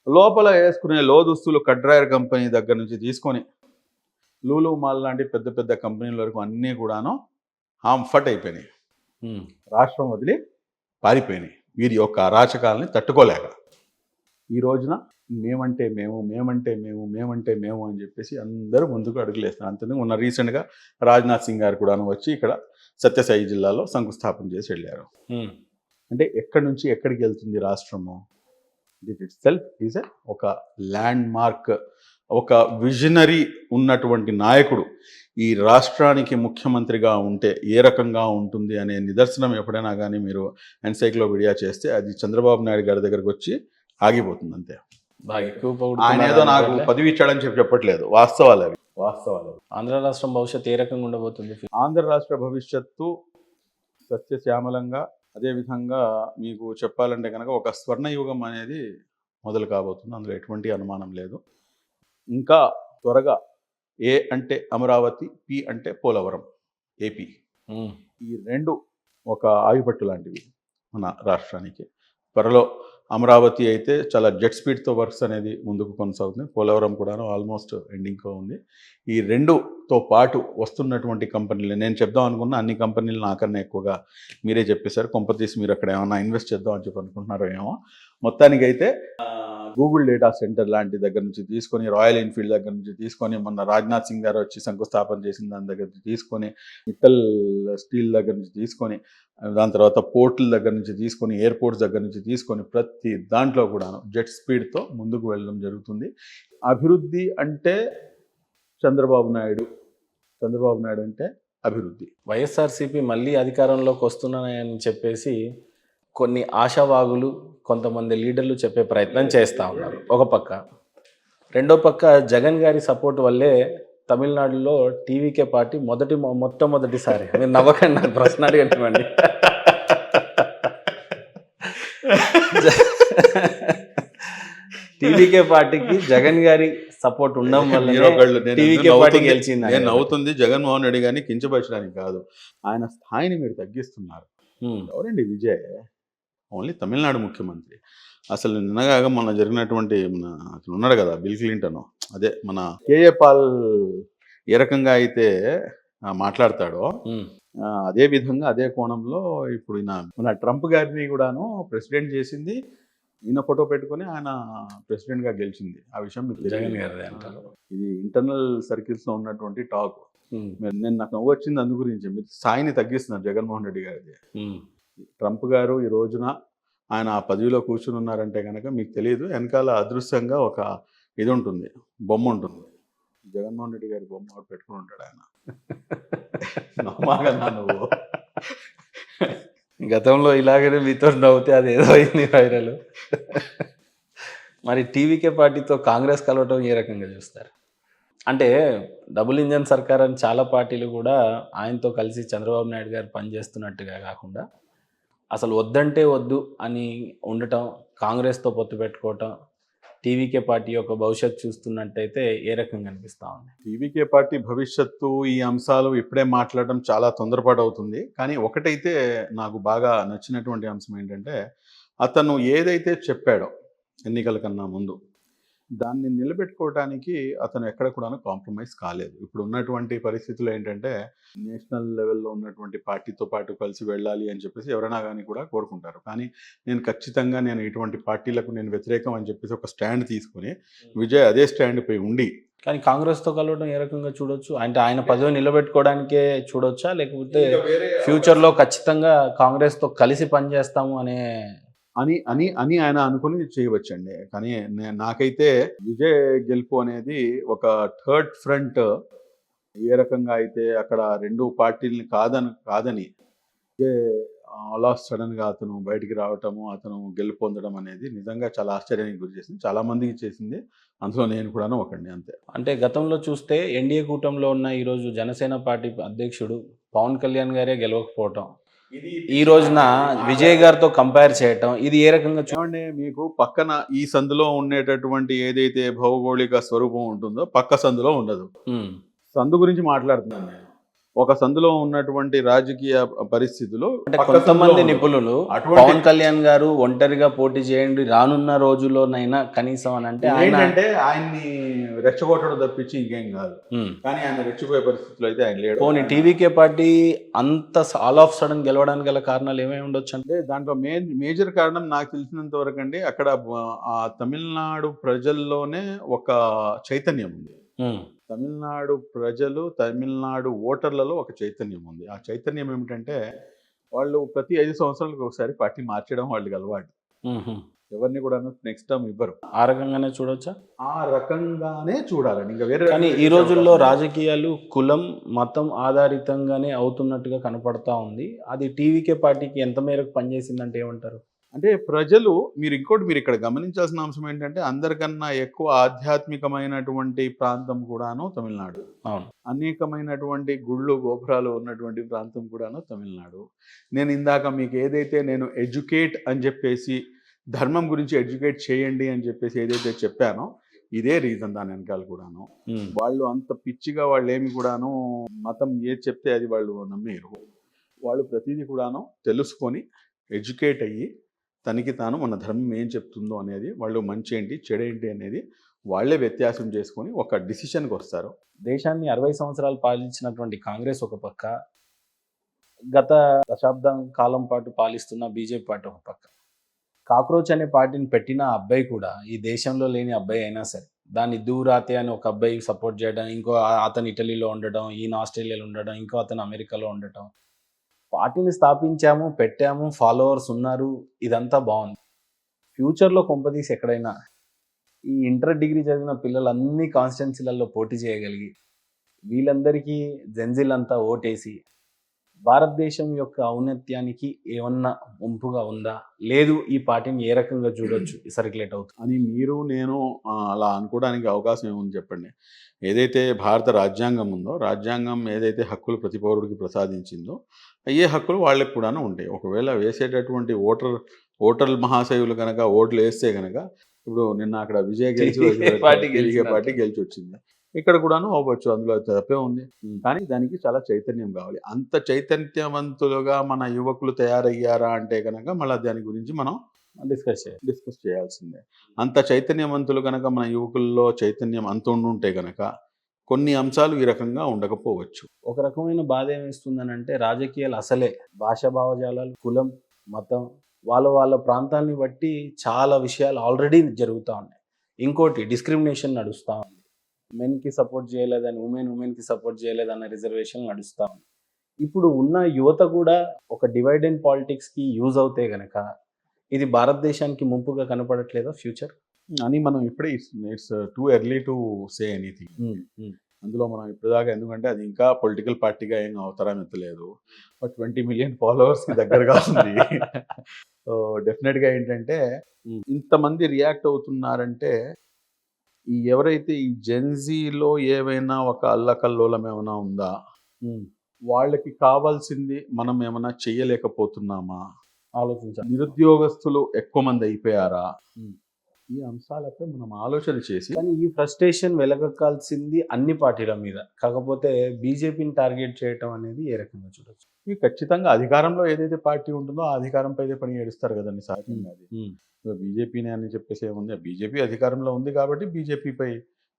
[SPEAKER 2] లోపల వేసుకునే లోదుస్తులు కడ్రాయర్ కంపెనీ దగ్గర నుంచి తీసుకొని లూలు మాల్ లాంటి పెద్ద పెద్ద కంపెనీల వరకు అన్నీ కూడాను హాంఫట్ అయిపోయినాయి. రాష్ట్రం వదిలి పారిపోయినాయి వీరి యొక్క అరాచకాలని తట్టుకోలేక. ఈ రోజున మేమంటే మేము, మేమంటే మేము, మేమంటే మేము అని చెప్పేసి అందరూ ముందుకు అడుగులేస్తారు. అంతే ఉన్న రీసెంట్గా రాజ్నాథ్ సింగ్ గారు కూడా వచ్చి ఇక్కడ సత్యసాయి జిల్లాలో శంకుస్థాపన చేసి వెళ్ళారు. అంటే ఎక్కడి నుంచి ఎక్కడికి వెళ్తుంది రాష్ట్రము? దిట్ ఇట్ సెల్ఫ్ ఈజ్ ఒక ల్యాండ్ మార్క్. ఒక విజనరీ ఉన్నటువంటి నాయకుడు ఈ రాష్ట్రానికి ముఖ్యమంత్రిగా ఉంటే ఏ రకంగా ఉంటుంది అనే నిదర్శనం ఎప్పుడైనా కానీ మీరు ఎన్సైక్లోపీడియా చేస్తే అది చంద్రబాబు నాయుడు గారి దగ్గరకు వచ్చి ఆగిపోతుంది. అంతే. ఆయన ఏదో నాకు పదవి ఇచ్చాడని చెప్పట్లేదు, వాస్తవాలు అవి, వాస్తవాలు.
[SPEAKER 1] ఆంధ్ర రాష్ట్రం భవిష్యత్తు ఏ రకంగా ఉండబోతుంది?
[SPEAKER 2] ఆంధ్ర రాష్ట్ర భవిష్యత్తు సస్యశ్యామలంగా, అదేవిధంగా మీకు చెప్పాలంటే కనుక ఒక స్వర్ణయుగం అనేది మొదలు కాబోతుంది. అందులో ఎటువంటి అనుమానం లేదు. ఇంకా త్వరగా ఏ అంటే అమరావతి, పి అంటే పోలవరం, ఏపీ, ఈ రెండు ఒక ఆయుపట్టు లాంటివి మన రాష్ట్రానికి. త్వరలో అమరావతి అయితే చాలా జెట్ స్పీడ్తో వర్క్స్ అనేది ముందుకు కొనసాగుతుంది. పోలవరం కూడా ఆల్మోస్ట్ ఎండింగ్లో ఉంది. ఈ రెండుతో పాటు వస్తున్నటువంటి కంపెనీలు నేను చెప్దాం అనుకున్న అన్ని కంపెనీలు నాకన్నా ఎక్కువగా మీరే చెప్పేశారు. కొంపతీసి మీరు అక్కడ ఏమైనా ఇన్వెస్ట్ చేద్దాం అని చెప్పి అనుకుంటున్నారో ఏమో. మొత్తానికైతే గూగుల్ డేటా సెంటర్ లాంటి దగ్గర నుంచి తీసుకొని, రాయల్ ఎన్ఫీల్డ్ దగ్గర నుంచి తీసుకొని, మొన్న రాజ్నాథ్ సింగ్ గారు వచ్చి శంకుస్థాపన చేసిన దాని దగ్గర నుంచి తీసుకొని, మిట్టల్ స్టీల్ దగ్గర నుంచి తీసుకొని, దాని తర్వాత పోర్టుల దగ్గర నుంచి తీసుకొని, ఎయిర్పోర్ట్స్ దగ్గర నుంచి తీసుకొని, ప్రతి దాంట్లో కూడా జెట్ స్పీడ్తో ముందుకు వెళ్ళడం జరుగుతుంది. అభివృద్ధి అంటే చంద్రబాబు నాయుడు అంటే అభివృద్ధి.
[SPEAKER 1] వైఎస్ఆర్సీపీ మళ్ళీ అధికారంలోకి వస్తున్నాయని చెప్పేసి కొన్ని ఆశావాగులు, కొంతమంది లీడర్లు చెప్పే ప్రయత్నం చేస్తూ ఉన్నారు ఒక పక్క. రెండో పక్క జగన్ గారి సపోర్ట్ వల్లే తమిళనాడులో టీవీకే పార్టీ మొట్టమొదటిసారి, మీరు నవ్వకండి, నాకు ప్రశ్న అడగండి. టీవీకే పార్టీకి జగన్ గారి సపోర్ట్ ఉండడం వల్ల టీవీకే పార్టీ గెలిచింది.
[SPEAKER 2] నేను నవ్వుతుంది జగన్మోహన్ రెడ్డి గారిని కించపరచడానికి కాదు, ఆయన స్థాయిని మీరు తగ్గిస్తున్నారు. ఎవరండి విజయ్? ఓన్లీ తమిళనాడు ముఖ్యమంత్రి. అసలు నిన్నగా మన జరిగినటువంటి అతను ఉన్నాడు కదా బిల్ క్లింటన్, అదే మన కేఏ పాల్ ఏ రకంగా అయితే మాట్లాడతాడో అదే విధంగా అదే కోణంలో ఇప్పుడు మన ట్రంప్ గారిని కూడాను ప్రెసిడెంట్ చేసింది ఈయన ఫోటో పెట్టుకుని ఆయన ప్రెసిడెంట్గా గెలిచింది. ఆ విషయం మీకు ఇది ఇంటర్నల్ సర్కిల్స్లో ఉన్నటువంటి టాక్. నేను నాకు నవ్వు వచ్చింది అందు గురించి. మీరు స్థాయిని తగ్గిస్తున్నారు జగన్మోహన్ రెడ్డి గారిది. ట్రంప్ గారు ఈ రోజున ఆయన ఆ పదవిలో కూర్చుని ఉన్నారంటే కనుక మీకు తెలియదు, వెనకాల అదృశ్యంగా ఒక ఇది ఉంటుంది, బొమ్మ ఉంటుంది. జగన్మోహన్ రెడ్డి గారి బొమ్మ ఒకటి పెట్టుకుని ఉంటాడు ఆయన. నమ్మగా నువ్వు
[SPEAKER 1] గతంలో ఇలాగనే మీతో నవ్వుతే అది ఏదో అయింది వైరల్. మరి టీవీకే పార్టీతో కాంగ్రెస్ కలవటం ఏ రకంగా చూస్తారు? అంటే డబుల్ ఇంజన్ సర్కార్ అని చాలా పార్టీలు కూడా ఆయనతో కలిసి చంద్రబాబు నాయుడు గారు పనిచేస్తున్నట్టుగా కాకుండా అసలు వద్దంటే వద్దు అని ఉండటం, కాంగ్రెస్తో పొత్తు పెట్టుకోవటం, టీవీకే పార్టీ యొక్క భవిష్యత్తు చూస్తున్నట్టయితే ఏ రకంగా అనిపిస్తూ ఉంది?
[SPEAKER 2] టీవీకే పార్టీ భవిష్యత్తు ఈ అంశాలు ఇప్పుడే మాట్లాడడం చాలా తొందరపాటు అవుతుంది. కానీ ఒకటైతే నాకు బాగా నచ్చినటువంటి అంశం ఏంటంటే, అతను ఏదైతే చెప్పాడో ఎన్నికల కన్నా ముందు దాన్ని నిలబెట్టుకోవడానికి అతను ఎక్కడ కూడా కాంప్రమైజ్ కాలేదు. ఇప్పుడు ఉన్నటువంటి పరిస్థితులు ఏంటంటే నేషనల్ లెవెల్లో ఉన్నటువంటి పార్టీతో పాటు కలిసి వెళ్ళాలి అని చెప్పేసి ఎవరైనా కానీ కూడా కోరుకుంటారు. కానీ నేను ఖచ్చితంగా ఇటువంటి పార్టీలకు నేను వ్యతిరేకం అని చెప్పేసి ఒక స్టాండ్ తీసుకుని విజయ్ అదే స్టాండ్ పై ఉండి.
[SPEAKER 1] కానీ కాంగ్రెస్తో కలవడం ఏ రకంగా చూడొచ్చు? అంటే ఆయన పదవి నిలబెట్టుకోవడానికే చూడొచ్చా, లేకపోతే ఫ్యూచర్లో ఖచ్చితంగా కాంగ్రెస్తో కలిసి పనిచేస్తాము
[SPEAKER 2] అని ఆయన అనుకుని చేయవచ్చండి. కానీ నాకైతే విజయ్ గెలుపు అనేది ఒక థర్డ్ ఫ్రంట్ ఏ రకంగా అయితే అక్కడ రెండు పార్టీలని కాదని అలా సడన్గా అతను బయటికి రావటము, అతను గెలుపొందడం అనేది నిజంగా చాలా ఆశ్చర్యానికి గురి చేసింది. చాలా మందికి చేసింది, అందులో నేను కూడా ఒకడిని. అంతే.
[SPEAKER 1] అంటే గతంలో చూస్తే ఎన్డీఏ కూటమిలో ఉన్న ఈరోజు జనసేన పార్టీ అధ్యక్షుడు పవన్ కళ్యాణ్ గారే గెలవకపోవటం, ఈ రోజున విజయ్ గారితో కంపేర్ చేయటం, ఇది ఏ రకంగా
[SPEAKER 2] చూడండి. మీకు పక్కన ఈ సందులో ఉండేటటువంటి ఏదైతే భౌగోళిక స్వరూపం ఉంటుందో పక్క సందులో ఉండదు. సందు గురించి మాట్లాడుతున్నాను నేను. ఒక సందులో ఉన్నటువంటి రాజకీయ పరిస్థితులు
[SPEAKER 1] అంటే కొంతమంది నిపుణులు పవన్ కళ్యాణ్ గారు ఒంటరిగా పోటీ చేయండి రానున్న రోజుల్లోనైనా కనీసం అని అంటే
[SPEAKER 2] ఆయన్ని రెచ్చగొట్టడం తప్పించి ఇంకేం కాదు. కానీ ఆయన రెచ్చిపోయే పరిస్థితులు అయితే ఆయన లేడు.
[SPEAKER 1] పోనీ టీవీకే పార్టీ అంత ఆల్ ఆఫ్ సడన్ గెలవడానికి గల కారణాలు ఏమేమి ఉండొచ్చు అంటే
[SPEAKER 2] దాంట్లో మేజర్ కారణం నాకు తెలిసినంత వరకు అండి, అక్కడ ఆ తమిళనాడు ప్రజల్లోనే ఒక చైతన్యం ఉంది. తమిళనాడు ప్రజలు, తమిళనాడు ఓటర్లలో ఒక చైతన్యం ఉంది. ఆ చైతన్యం ఏమిటంటే వాళ్ళు ప్రతి 5 సంవత్సరాలకు ఒకసారి పార్టీ మార్చడం వాళ్ళకి అలవాటు. ఎవరిని కూడా నెక్స్ట్ టైం ఇవ్వరు.
[SPEAKER 1] ఆ రకంగానే చూడొచ్చా?
[SPEAKER 2] ఆ రకంగానే చూడాలండి, ఇంకా వేరే.
[SPEAKER 1] కానీ ఈ రోజుల్లో రాజకీయాలు కులం మతం ఆధారితంగానే అవుతున్నట్టుగా కనపడతా ఉంది. అది టీవీకే పార్టీకి ఎంత మేరకు పనిచేసిందంటే ఏమంటారు?
[SPEAKER 2] అంటే ప్రజలు మీరు ఇక్కడ గమనించాల్సిన అంశం ఏంటంటే అందరికన్నా ఎక్కువ ఆధ్యాత్మికమైనటువంటి ప్రాంతం కూడాను తమిళనాడు. అనేకమైనటువంటి గుళ్ళు గోపురాలు ఉన్నటువంటి ప్రాంతం కూడాను తమిళనాడు. నేను ఇందాక మీకు ఏదైతే నేను ఎడ్యుకేట్ అని చెప్పేసి ధర్మం గురించి ఎడ్యుకేట్ చేయండి అని చెప్పేసి ఏదైతే చెప్పానో ఇదే రీజన్ దాని వెనకాల కూడాను. వాళ్ళు అంత పిచ్చిగా వాళ్ళు ఏమి కూడాను మతం ఏది చెప్తే అది వాళ్ళు నమ్మేరు. వాళ్ళు ప్రతిదీ కూడాను తెలుసుకొని ఎడ్యుకేట్ అయ్యి తనకి తాను మన ధర్మం ఏం చెప్తుందో అనేది, వాళ్ళు మంచి ఏంటి చెడేంటి అనేది వాళ్ళే వ్యత్యాసం చేసుకొని ఒక డిసిషన్కి వస్తారు.
[SPEAKER 1] దేశాన్ని 60 సంవత్సరాలు పాలించినటువంటి కాంగ్రెస్ ఒక పక్క, గత దశాబ్దం కాలం పాటు పాలిస్తున్న బీజేపీ పార్టీ ఒక పక్క. కాక్రోచ్ అనే పార్టీని పెట్టిన అబ్బాయి కూడా ఈ దేశంలో లేని అబ్బాయి అయినా సరే, దాన్ని దూరాతే అని ఒక అబ్బాయి సపోర్ట్ చేయడం, ఇంకో అతను ఇటలీలో ఉండడం, ఈయన ఆస్ట్రేలియాలో ఉండడం, ఇంకో అతను అమెరికాలో ఉండటం. పార్టీని స్థాపించాము, పెట్టాము, ఫాలోవర్స్ ఉన్నారు, ఇదంతా బాగుంది. ఫ్యూచర్లో కొంపదీసి ఎక్కడైనా ఈ ఇంటర్ డిగ్రీ చదివిన పిల్లలు అన్ని కాన్స్టిట్యున్సీలలో పోటీ చేయగలిగి వీళ్ళందరికీ జెన్జిలంతా ఓటేసి భారతదేశం యొక్క ఔన్నత్యానికి ఏమన్నా వంపుగా ఉందా, లేదు ఈ పార్టీని ఏ రకంగా చూడొచ్చు సర్క్యులేట్ అవుతుంది
[SPEAKER 2] అని మీరు నేను అలా అనుకోవడానికి అవకాశం ఏముంది చెప్పండి. ఏదైతే భారత రాజ్యాంగం ఉందో, రాజ్యాంగం ఏదైతే హక్కులు ప్రతి పౌరుడికి ప్రసాదించిందో అయ్యే హక్కులు వాళ్ళకి కూడాను ఉంటాయి. ఒకవేళ వేసేటటువంటి ఓటర్ల మహాశయులు కనుక ఓట్లు వేస్తే కనుక, ఇప్పుడు నిన్న అక్కడ విజయ్ పార్టీ గెలిచి వచ్చింది, ఇక్కడ కూడాను అవ్వచ్చు, అందులో తప్పే ఉంది. కానీ దానికి చాలా చైతన్యం కావాలి. అంత చైతన్యవంతులుగా మన యువకులు తయారయ్యారా అంటే కనుక మళ్ళీ దాని గురించి మనం డిస్కస్ చేయాల్సిందే. అంత చైతన్యవంతులు కనుక మన యువకుల్లో చైతన్యం అంత ఉండుంటే కనుక కొన్ని అంశాలు ఈ రకంగా ఉండకపోవచ్చు.
[SPEAKER 1] ఒక రకమైన బాధ ఏమిస్తుందని అంటే, రాజకీయాలు అసలే భాషా భావజాలాలు, కులం, మతం, వాళ్ళ ప్రాంతాలని బట్టి చాలా విషయాలు ఆల్రెడీ జరుగుతూ ఉన్నాయి. ఇంకోటి డిస్క్రిమినేషన్ నడుస్తూ ఉంది. మెన్కి సపోర్ట్ చేయలేదని ఉమెన్కి సపోర్ట్ చేయలేదన్న రిజర్వేషన్ నడుస్తూ ఉంది. ఇప్పుడు ఉన్న యువత కూడా ఒక డివైడ్ అండ్ పాలిటిక్స్కి యూజ్ అవుతే గనక ఇది భారతదేశానికి ముంపుగా కనపడట్లేదా ఫ్యూచర్
[SPEAKER 2] అని మనం ఇప్పుడే it's too early to say anything. అందులో మనం ఇప్పటిదాకా, ఎందుకంటే అది ఇంకా పొలిటికల్ పార్టీగా ఏం అవతారం ఎత్తలేదు, బట్ 20 మిలియన్ ఫాలోవర్స్కి దగ్గరగా ఉంది. సో డెఫినెట్గా ఏంటంటే ఇంతమంది రియాక్ట్ అవుతున్నారంటే, ఈ ఎవరైతే ఈ జెన్జీలో ఏవైనా ఒక అల్లకల్లోలం ఏమైనా ఉందా, వాళ్ళకి కావాల్సింది మనం ఏమైనా చెయ్యలేకపోతున్నామా,
[SPEAKER 1] ఆలోచించాలి.
[SPEAKER 2] నిరుద్యోగస్తులు ఎక్కువ మంది అయిపోయారా, ఈ అంశాలపై మనం ఆలోచన చేసి.
[SPEAKER 1] కానీ ఈ ఫ్రస్ట్రేషన్ వెలగక్కాల్సింది అన్ని పార్టీల మీద, కాకపోతే బీజేపీని టార్గెట్ చేయటం అనేది ఏ రకంగా చూడొచ్చు?
[SPEAKER 2] ఈ ఖచ్చితంగా అధికారంలో ఏదైతే పార్టీ ఉంటుందో ఆ అధికారంపై పని ఏడుస్తారు కదండి సహజంగా. అది బీజేపీని అని చెప్పేసి ఏముంది, బీజేపీ అధికారంలో ఉంది కాబట్టి బీజేపీపై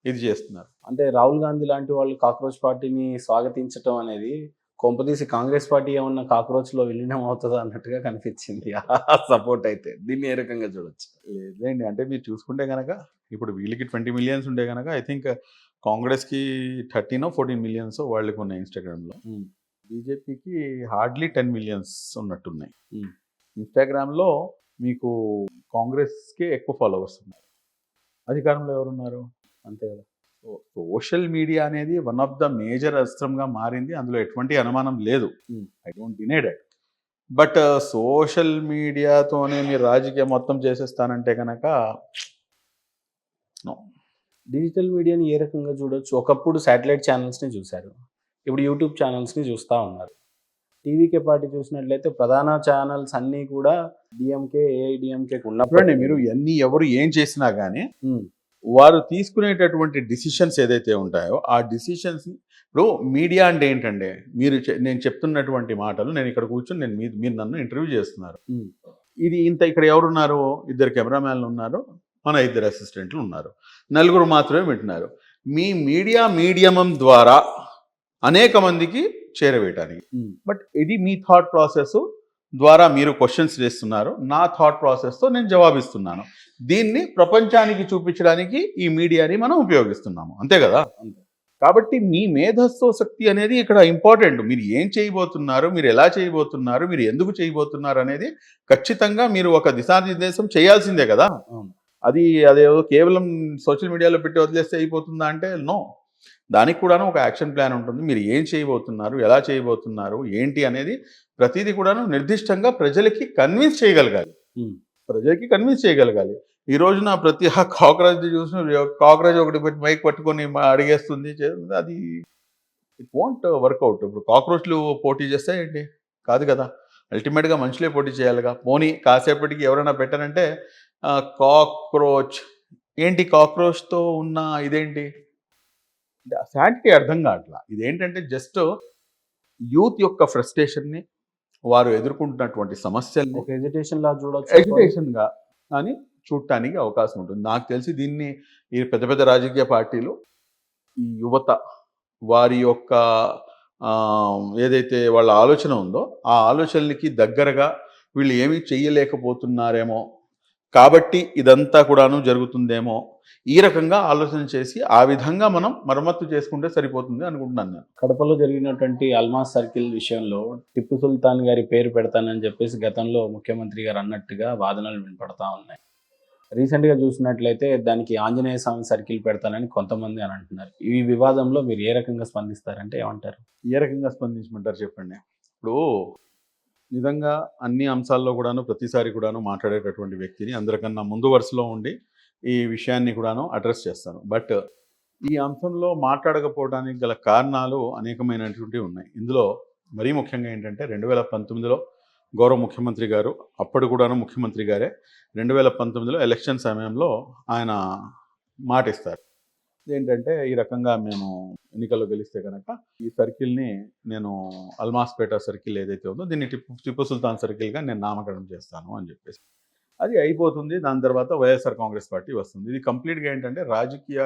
[SPEAKER 2] ఇది చేస్తున్నారు.
[SPEAKER 1] అంటే రాహుల్ గాంధీ లాంటి వాళ్ళు కాక్రోచ్ పార్టీని స్వాగతించడం అనేది కొంపదీసి కాంగ్రెస్ పార్టీ ఏమన్నా కాక్రోచ్లో విలీనం అవుతుందా అన్నట్టుగా కనిపించింది సపోర్ట్ అయితే. దీన్ని ఏ రకంగా చూడొచ్చు?
[SPEAKER 2] లేదండి, అంటే మీరు చూసుకుంటే కనుక ఇప్పుడు వీళ్ళకి 20 మిలియన్స్ ఉంటే కనుక ఐ థింక్ కాంగ్రెస్కి 13-14 మిలియన్స్ వాళ్ళకి ఉన్నాయి ఇన్స్టాగ్రామ్లో. బీజేపీకి హార్డ్లీ 10 మిలియన్స్ ఉన్నట్టున్నాయి. ఇన్స్టాగ్రామ్లో మీకు కాంగ్రెస్కే ఎక్కువ ఫాలోవర్స్ ఉన్నారు. అధికారంలో ఎవరున్నారు? అంతే కదా. సో సోషల్ మీడియా అనేది వన్ ఆఫ్ ద మేజర్ అస్త్రంగా మారింది, అందులో ఎటువంటి అనుమానం లేదు. I don't deny that. But social మీడియాతోనే మీరు రాజకీయం మొత్తం చేసేస్తానంటే కనుక నో.
[SPEAKER 1] డిజిటల్ మీడియాని ఏ రకంగా చూడొచ్చు? ఒకప్పుడు శాటిలైట్ ఛానల్స్ని చూశారు, ఇప్పుడు యూట్యూబ్ ఛానల్స్ని చూస్తూ ఉన్నారు. టీవీకే పార్టీ చూసినట్లయితే ప్రధాన ఛానల్స్ అన్నీ కూడా డిఎంకే, ఏఐడిఎంకే ఉన్నప్పుడు
[SPEAKER 2] మీరు ఎవరు ఏం చేసినా కానీ వారు తీసుకునేటటువంటి డిసిషన్స్ ఏదైతే ఉంటాయో ఆ డిసిషన్స్, ఇప్పుడు మీడియా అంటే ఏంటంటే, నేను చెప్తున్నటువంటి మాటలు, నేను ఇక్కడ కూర్చొని మీరు నన్ను ఇంటర్వ్యూ చేస్తున్నారు, ఇది ఇంత ఇక్కడ ఎవరున్నారు, 2 కెమెరామ్యాన్లు ఉన్నారు, మన 2 అసిస్టెంట్లు ఉన్నారు, 4 మాత్రమే వింటున్నారు. మీ మీడియం ద్వారా అనేక మందికి చేరవేయటానికి. బట్ ఇది మీ థాట్ ప్రాసెస్ ద్వారా మీరు క్వశ్చన్స్ చేస్తున్నారు, నా థాట్ ప్రాసెస్తో నేను జవాబిస్తున్నాను. దీన్ని ప్రపంచానికి చూపించడానికి ఈ మీడియాని మనం ఉపయోగిస్తున్నాము, అంతే కదా. కాబట్టి మీ మేధస్సు శక్తి అనేది ఇక్కడ ఇంపార్టెంట్. మీరు ఏం చేయబోతున్నారు, మీరు ఎలా చేయబోతున్నారు, మీరు ఎందుకు చేయబోతున్నారు అనేది ఖచ్చితంగా మీరు ఒక దిశానిర్దేశం చేయాల్సిందే కదా. అదేదో కేవలం సోషల్ మీడియాలో పెట్టి వదిలేస్తే అయిపోతుందా అంటే నో. దానికి కూడాను ఒక యాక్షన్ ప్లాన్ ఉంటుంది. మీరు ఏం చేయబోతున్నారు, ఎలా చేయబోతున్నారు, ఏంటి అనేది ప్రతిదీ కూడాను నిర్దిష్టంగా ప్రజలకి కన్విన్స్ చేయగలగాలి. ఈ రోజున ప్రతి కాక్రోచ్ చూసిన కాక్రోచ్ ఒకటి పెట్టి మైక్ పట్టుకొని అడిగేస్తుంది, అది ఇట్ వోంట్ వర్కౌట్. ఇప్పుడు కాక్రోచ్లు పోటీ చేస్తే ఏంటి? కాదు కదా, అల్టిమేట్గా మనుషులే పోటీ చేయాలిగా. పోనీ కాసేపటికి ఎవరైనా పెట్టారంటే కాక్రోచ్ ఏంటి, కాక్రోచ్తో ఉన్న ఇదేంటి శాంటిటీ అర్థం కావట్లా. ఇదేంటంటే జస్ట్ యూత్ యొక్క ఫ్రస్ట్రేషన్ని, వారు ఎదుర్కొంటున్నటువంటి సమస్యల్ని
[SPEAKER 1] ఒక ఎడ్యుకేషన్ లా చూడొచ్చు.
[SPEAKER 2] ఎడ్యుకేషన్గా కానీ చూడటానికి అవకాశం ఉంటుంది. నాకు తెలిసి దీన్ని ఈ పెద్ద పెద్ద రాజకీయ పార్టీలు ఈ యువత వారి యొక్క ఏదైతే వాళ్ళ ఆలోచన ఉందో ఆ ఆలోచనలకి దగ్గరగా వీళ్ళు ఏమీ చెయ్యలేకపోతున్నారేమో కాబట్టి ఇదంతా కూడాను జరుగుతుందేమో ఈ రకంగా ఆలోచన చేసి ఆ విధంగా మనం మరమ్మత్తు చేసుకుంటే సరిపోతుంది అనుకుంటున్నాను నేను.
[SPEAKER 1] కడపలో జరిగినటువంటి అల్మాస్ సర్కిల్ విషయంలో టిప్పు సుల్తాన్ గారి పేరు పెడతానని చెప్పేసి గతంలో ముఖ్యమంత్రి గారు అన్నట్టుగా వాదనలు వినపడతా ఉన్నాయి. రీసెంట్గా చూసినట్లయితే దానికి ఆంజనేయ స్వామి సర్కిల్ పెడతానని కొంతమంది అని అంటున్నారు. ఈ వివాదంలో మీరు ఏ రకంగా స్పందిస్తారంటే ఏమంటారు?
[SPEAKER 2] ఏ రకంగా స్పందించమంటారు చెప్పండి. ఇప్పుడు నిజంగా అన్ని అంశాల్లో కూడాను ప్రతిసారి కూడాను మాట్లాడేటటువంటి వ్యక్తిని, అందరికన్నా ముందు వరుసలో ఉండి ఈ విషయాన్ని కూడాను అడ్రస్ చేస్తాను. బట్ ఈ అంశంలో మాట్లాడకపోవడానికి గల కారణాలు అనేకమైనటువంటివి ఉన్నాయి. ఇందులో మరీ ముఖ్యంగా ఏంటంటే 2019లో గౌరవ ముఖ్యమంత్రి గారు, అప్పుడు కూడాను ముఖ్యమంత్రి గారే 2019లో ఎలక్షన్ సమయంలో ఆయన మాట ఇస్తారు. ఏంటంటే ఈ రకంగా మేము ఎన్నికల్లో గెలిస్తే కనుక ఈ సర్కిల్ని నేను అల్మాస్పేట సర్కిల్ ఏదైతే ఉందో దీన్ని టిప్పు సుల్తాన్ సర్కిల్గా నేను నామకరణం చేస్తాను అని చెప్పేసి అది అయిపోతుంది. దాని తర్వాత వైఎస్ఆర్ కాంగ్రెస్ పార్టీ వస్తుంది. ఇది కంప్లీట్గా ఏంటంటే రాజకీయ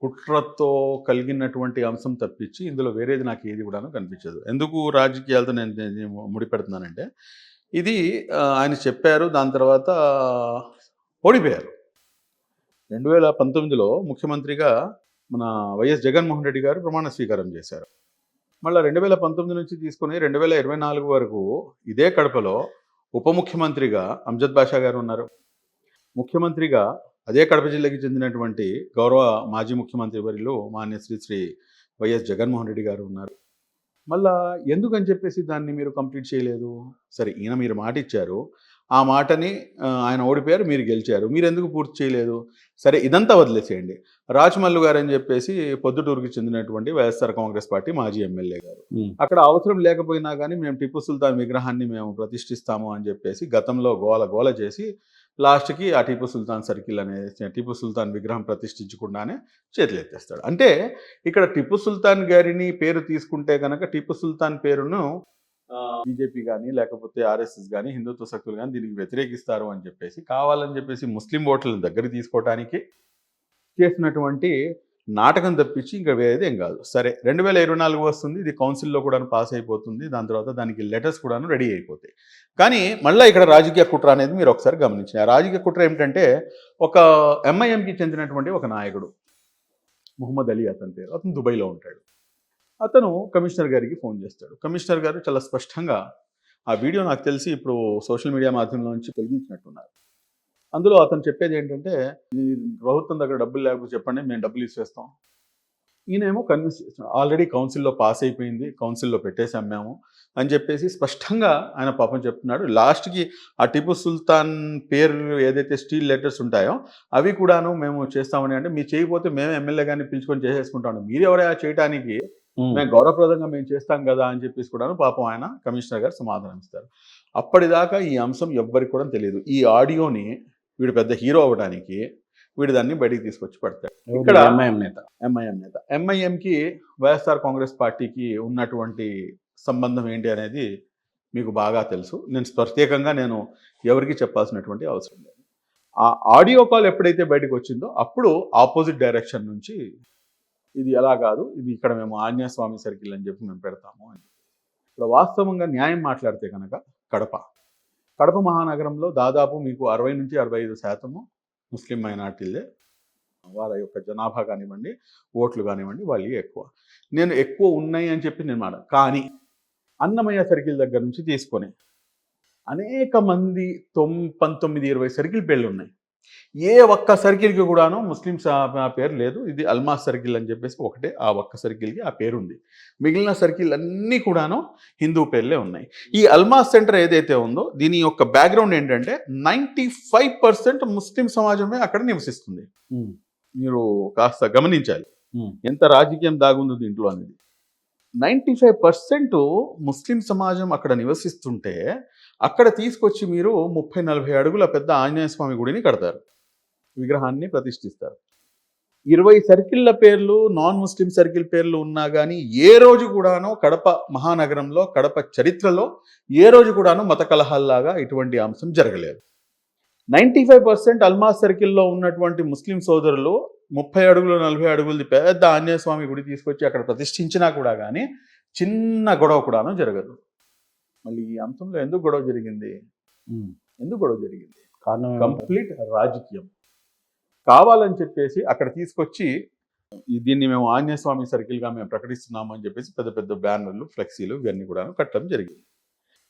[SPEAKER 2] కుట్రతో కలిగినటువంటి అంశం తప్పించి ఇందులో వేరేది నాకు ఏది కూడా కనిపించదు. ఎందుకు రాజకీయాలతో నేను ముడిపెడుతున్నానంటే ఇది ఆయన చెప్పారు, దాని తర్వాత ఓడిపోయారు. 2019లో ముఖ్యమంత్రిగా మన వైఎస్ జగన్మోహన్ రెడ్డి గారు ప్రమాణ స్వీకారం చేశారు. మళ్ళీ 2019 నుంచి తీసుకుని 2024 వరకు ఇదే కడపలో ఉప ముఖ్యమంత్రిగా అంజద్ బాషా గారు ఉన్నారు. ముఖ్యమంత్రిగా అదే కడప జిల్లాకి చెందినటువంటి గౌరవ మాజీ ముఖ్యమంత్రి వర్యులు మాన్య శ్రీ వైఎస్ జగన్మోహన్ రెడ్డి గారు ఉన్నారు. మళ్ళా ఎందుకని చెప్పేసి దాన్ని మీరు కంప్లీట్ చేయలేదు? సరే, ఈయన మీరు మాట ఇచ్చారు, ఆ మాటని ఆయన ఓడిపోయారు, మీరు గెలిచారు, మీరు ఎందుకు పూర్తి చేయలేదు? సరే, ఇదంతా వదిలేసేయండి. రాజమల్లు గారు అని చెప్పేసి పొద్దుటూరుకి చెందినటువంటి వైఎస్ఆర్ కాంగ్రెస్ పార్టీ మాజీ ఎమ్మెల్యే గారు, అక్కడ అవసరం లేకపోయినా కానీ మేము టిప్పు సుల్తాన్ విగ్రహాన్ని మేము ప్రతిష్ఠిస్తాము అని చెప్పేసి గతంలో గోల చేసి లాస్ట్కి ఆ టిప్పు సుల్తాన్ సర్కిల్ అనే టిప్పు సుల్తాన్ విగ్రహం ప్రతిష్ఠించకుండానే చేతులు ఎత్తేస్తాడు. అంటే ఇక్కడ టిప్పు సుల్తాన్ గారిని పేరు తీసుకుంటే కనుక టిప్పు సుల్తాన్ పేరును బీజేపీ కానీ లేకపోతే ఆర్ఎస్ఎస్ కానీ హిందుత్వ శక్తులు కానీ దీనికి వ్యతిరేకిస్తారు అని చెప్పేసి కావాలని చెప్పేసి ముస్లిం ఓట్లను దగ్గర తీసుకోవడానికి చేసినటువంటి నాటకం తప్పించి ఇంకా వేరేది ఏం కాదు. సరే, 2024 వస్తుంది, ఇది కౌన్సిల్లో కూడా పాస్ అయిపోతుంది, దాని తర్వాత దానికి లెటర్స్ కూడా రెడీ అయిపోతాయి. కానీ మళ్ళీ ఇక్కడ రాజకీయ కుట్ర అనేది మీరు ఒకసారి గమనించారు. ఆ రాజకీయ కుట్ర ఏమిటంటే ఒక ఎంఐఎంకి చెందినటువంటి ఒక నాయకుడు ముహమ్మద్ అలీ అతని పేరు, అతను దుబాయ్లో ఉంటాడు. అతను కమిషనర్ గారికి ఫోన్ చేస్తాడు. కమిషనర్ గారు చాలా స్పష్టంగా ఆ వీడియో నాకు తెలిసి ఇప్పుడు సోషల్ మీడియా మాధ్యమంలో నుంచి తొలగించినట్టున్నారు. అందులో అతను చెప్పేది ఏంటంటే, ఈ ప్రభుత్వం దగ్గర డబ్బులు లేకపోతే చెప్పండి, మేము డబ్బులు ఇచ్చేస్తాం. ఈయనేమో కన్విన్స్ చేస్తున్నాడు, ఆల్రెడీ కౌన్సిల్లో పాస్ అయిపోయింది, కౌన్సిల్లో పెట్టేసాం మేము అని చెప్పేసి స్పష్టంగా ఆయన పాపం చెప్తున్నాడు. లాస్ట్కి ఆ టిప్పు సుల్తాన్ పేరు ఏదైతే స్టీల్ లెటర్స్ ఉంటాయో అవి కూడాను మేము చేస్తామని, అంటే మీరు చేయకపోతే మేము ఎమ్మెల్యే గారిని పిలుచుకొని చేసేసుకుంటాము, మీరు ఎవరైనా చేయడానికి, మేము గౌరవప్రదంగా మేము చేస్తాం కదా అని చెప్పేసి కూడాను పాపం ఆయన కమిషనర్ గారు సమాధానం ఇస్తారు. అప్పటిదాకా ఈ అంశం ఎవ్వరికి కూడా తెలియదు. ఈ ఆడియోని వీడు పెద్ద హీరో అవ్వడానికి వీడు దాన్ని బయటికి తీసుకొచ్చి పడతాడు. ఇక్కడ ఎంఐఎం నేత ఎంఐఎంకి వైఎస్ఆర్ కాంగ్రెస్ పార్టీకి ఉన్నటువంటి సంబంధం ఏంటి అనేది మీకు బాగా తెలుసు. ప్రత్యేకంగా నేను ఎవరికి చెప్పాల్సినటువంటి అవసరం లేదు. ఆ ఆడియో కాల్ ఎప్పుడైతే బయటకు వచ్చిందో అప్పుడు ఆపోజిట్ డైరెక్షన్ నుంచి ఇది ఎలా కాదు, ఇది ఇక్కడ మేము ఆంజనేయ స్వామి సర్కిల్ అని చెప్పి మేము పెడతాము అని. ఇప్పుడు వాస్తవంగా న్యాయం మాట్లాడితే కనుక కడప మహానగరంలో దాదాపు మీకు 60 నుంచి 65% ముస్లిం మైనార్టీలే. వాళ్ళ యొక్క జనాభా కానివ్వండి, ఓట్లు కానివ్వండి, వాళ్ళు ఎక్కువ. నేను ఎక్కువ ఉన్నాయి అని చెప్పి నేను మాట, కానీ అన్నమయ్య సర్కిల్ దగ్గర నుంచి తీసుకొని అనేక మంది 19-20 సర్కిల్ పేర్లు ఉన్నాయి. ఏ ఒక్క సర్కిల్కి కూడాను ముస్లిమ్స్ పేరు లేదు. ఇది అల్మాస్ సర్కిల్ అని చెప్పేసి ఒకటే ఆ ఒక్క సర్కిల్కి ఆ పేరు ఉంది. మిగిలిన సర్కిల్ అన్నీ కూడాను హిందూ పేర్లే ఉన్నాయి. ఈ అల్మాస్ సెంటర్ ఏదైతే ఉందో దీని యొక్క బ్యాక్గ్రౌండ్ ఏంటంటే 95% ముస్లిం సమాజమే అక్కడ నివసిస్తుంది. మీరు కాస్త గమనించాలి ఎంత రాజకీయం దాగుందో దీంట్లో అనేది. 95% ముస్లిం సమాజం అక్కడ నివసిస్తుంటే అక్కడ తీసుకొచ్చి మీరు 30-40 అడుగుల పెద్ద ఆంజనేయ స్వామి గుడిని కడతారు, విగ్రహాన్ని ప్రతిష్ఠిస్తారు. 20 సర్కిళ్ళ పేర్లు నాన్ ముస్లిం సర్కిల్ పేర్లు ఉన్నా కానీ ఏ రోజు కూడాను కడప మహానగరంలో కడప చరిత్రలో ఏ రోజు కూడాను మత కలహాల్లాగా ఇటువంటి అంశం జరగలేదు. 95% అల్మాస్ సర్కిల్లో ఉన్నటువంటి ముస్లిం సోదరులు 30 అడుగులు 40 అడుగులది పెద్ద ఆంజనేయ స్వామి గుడి తీసుకొచ్చి అక్కడ ప్రతిష్ఠించినా కూడా కానీ చిన్న గొడవ కూడాను జరగదు. మళ్ళీ ఈ అంశంలో ఎందుకు గొడవ జరిగింది?
[SPEAKER 1] కారణం
[SPEAKER 2] కంప్లీట్ రాజకీయం. కావాలని చెప్పేసి అక్కడ తీసుకొచ్చి దీన్ని మేము ఆంజనేయ స్వామి సర్కిల్గా మేము ప్రకటిస్తున్నాము అని చెప్పేసి పెద్ద పెద్ద బ్యానర్లు, ఫ్లెక్సీలు ఇవన్నీ కూడా కట్టడం జరిగింది.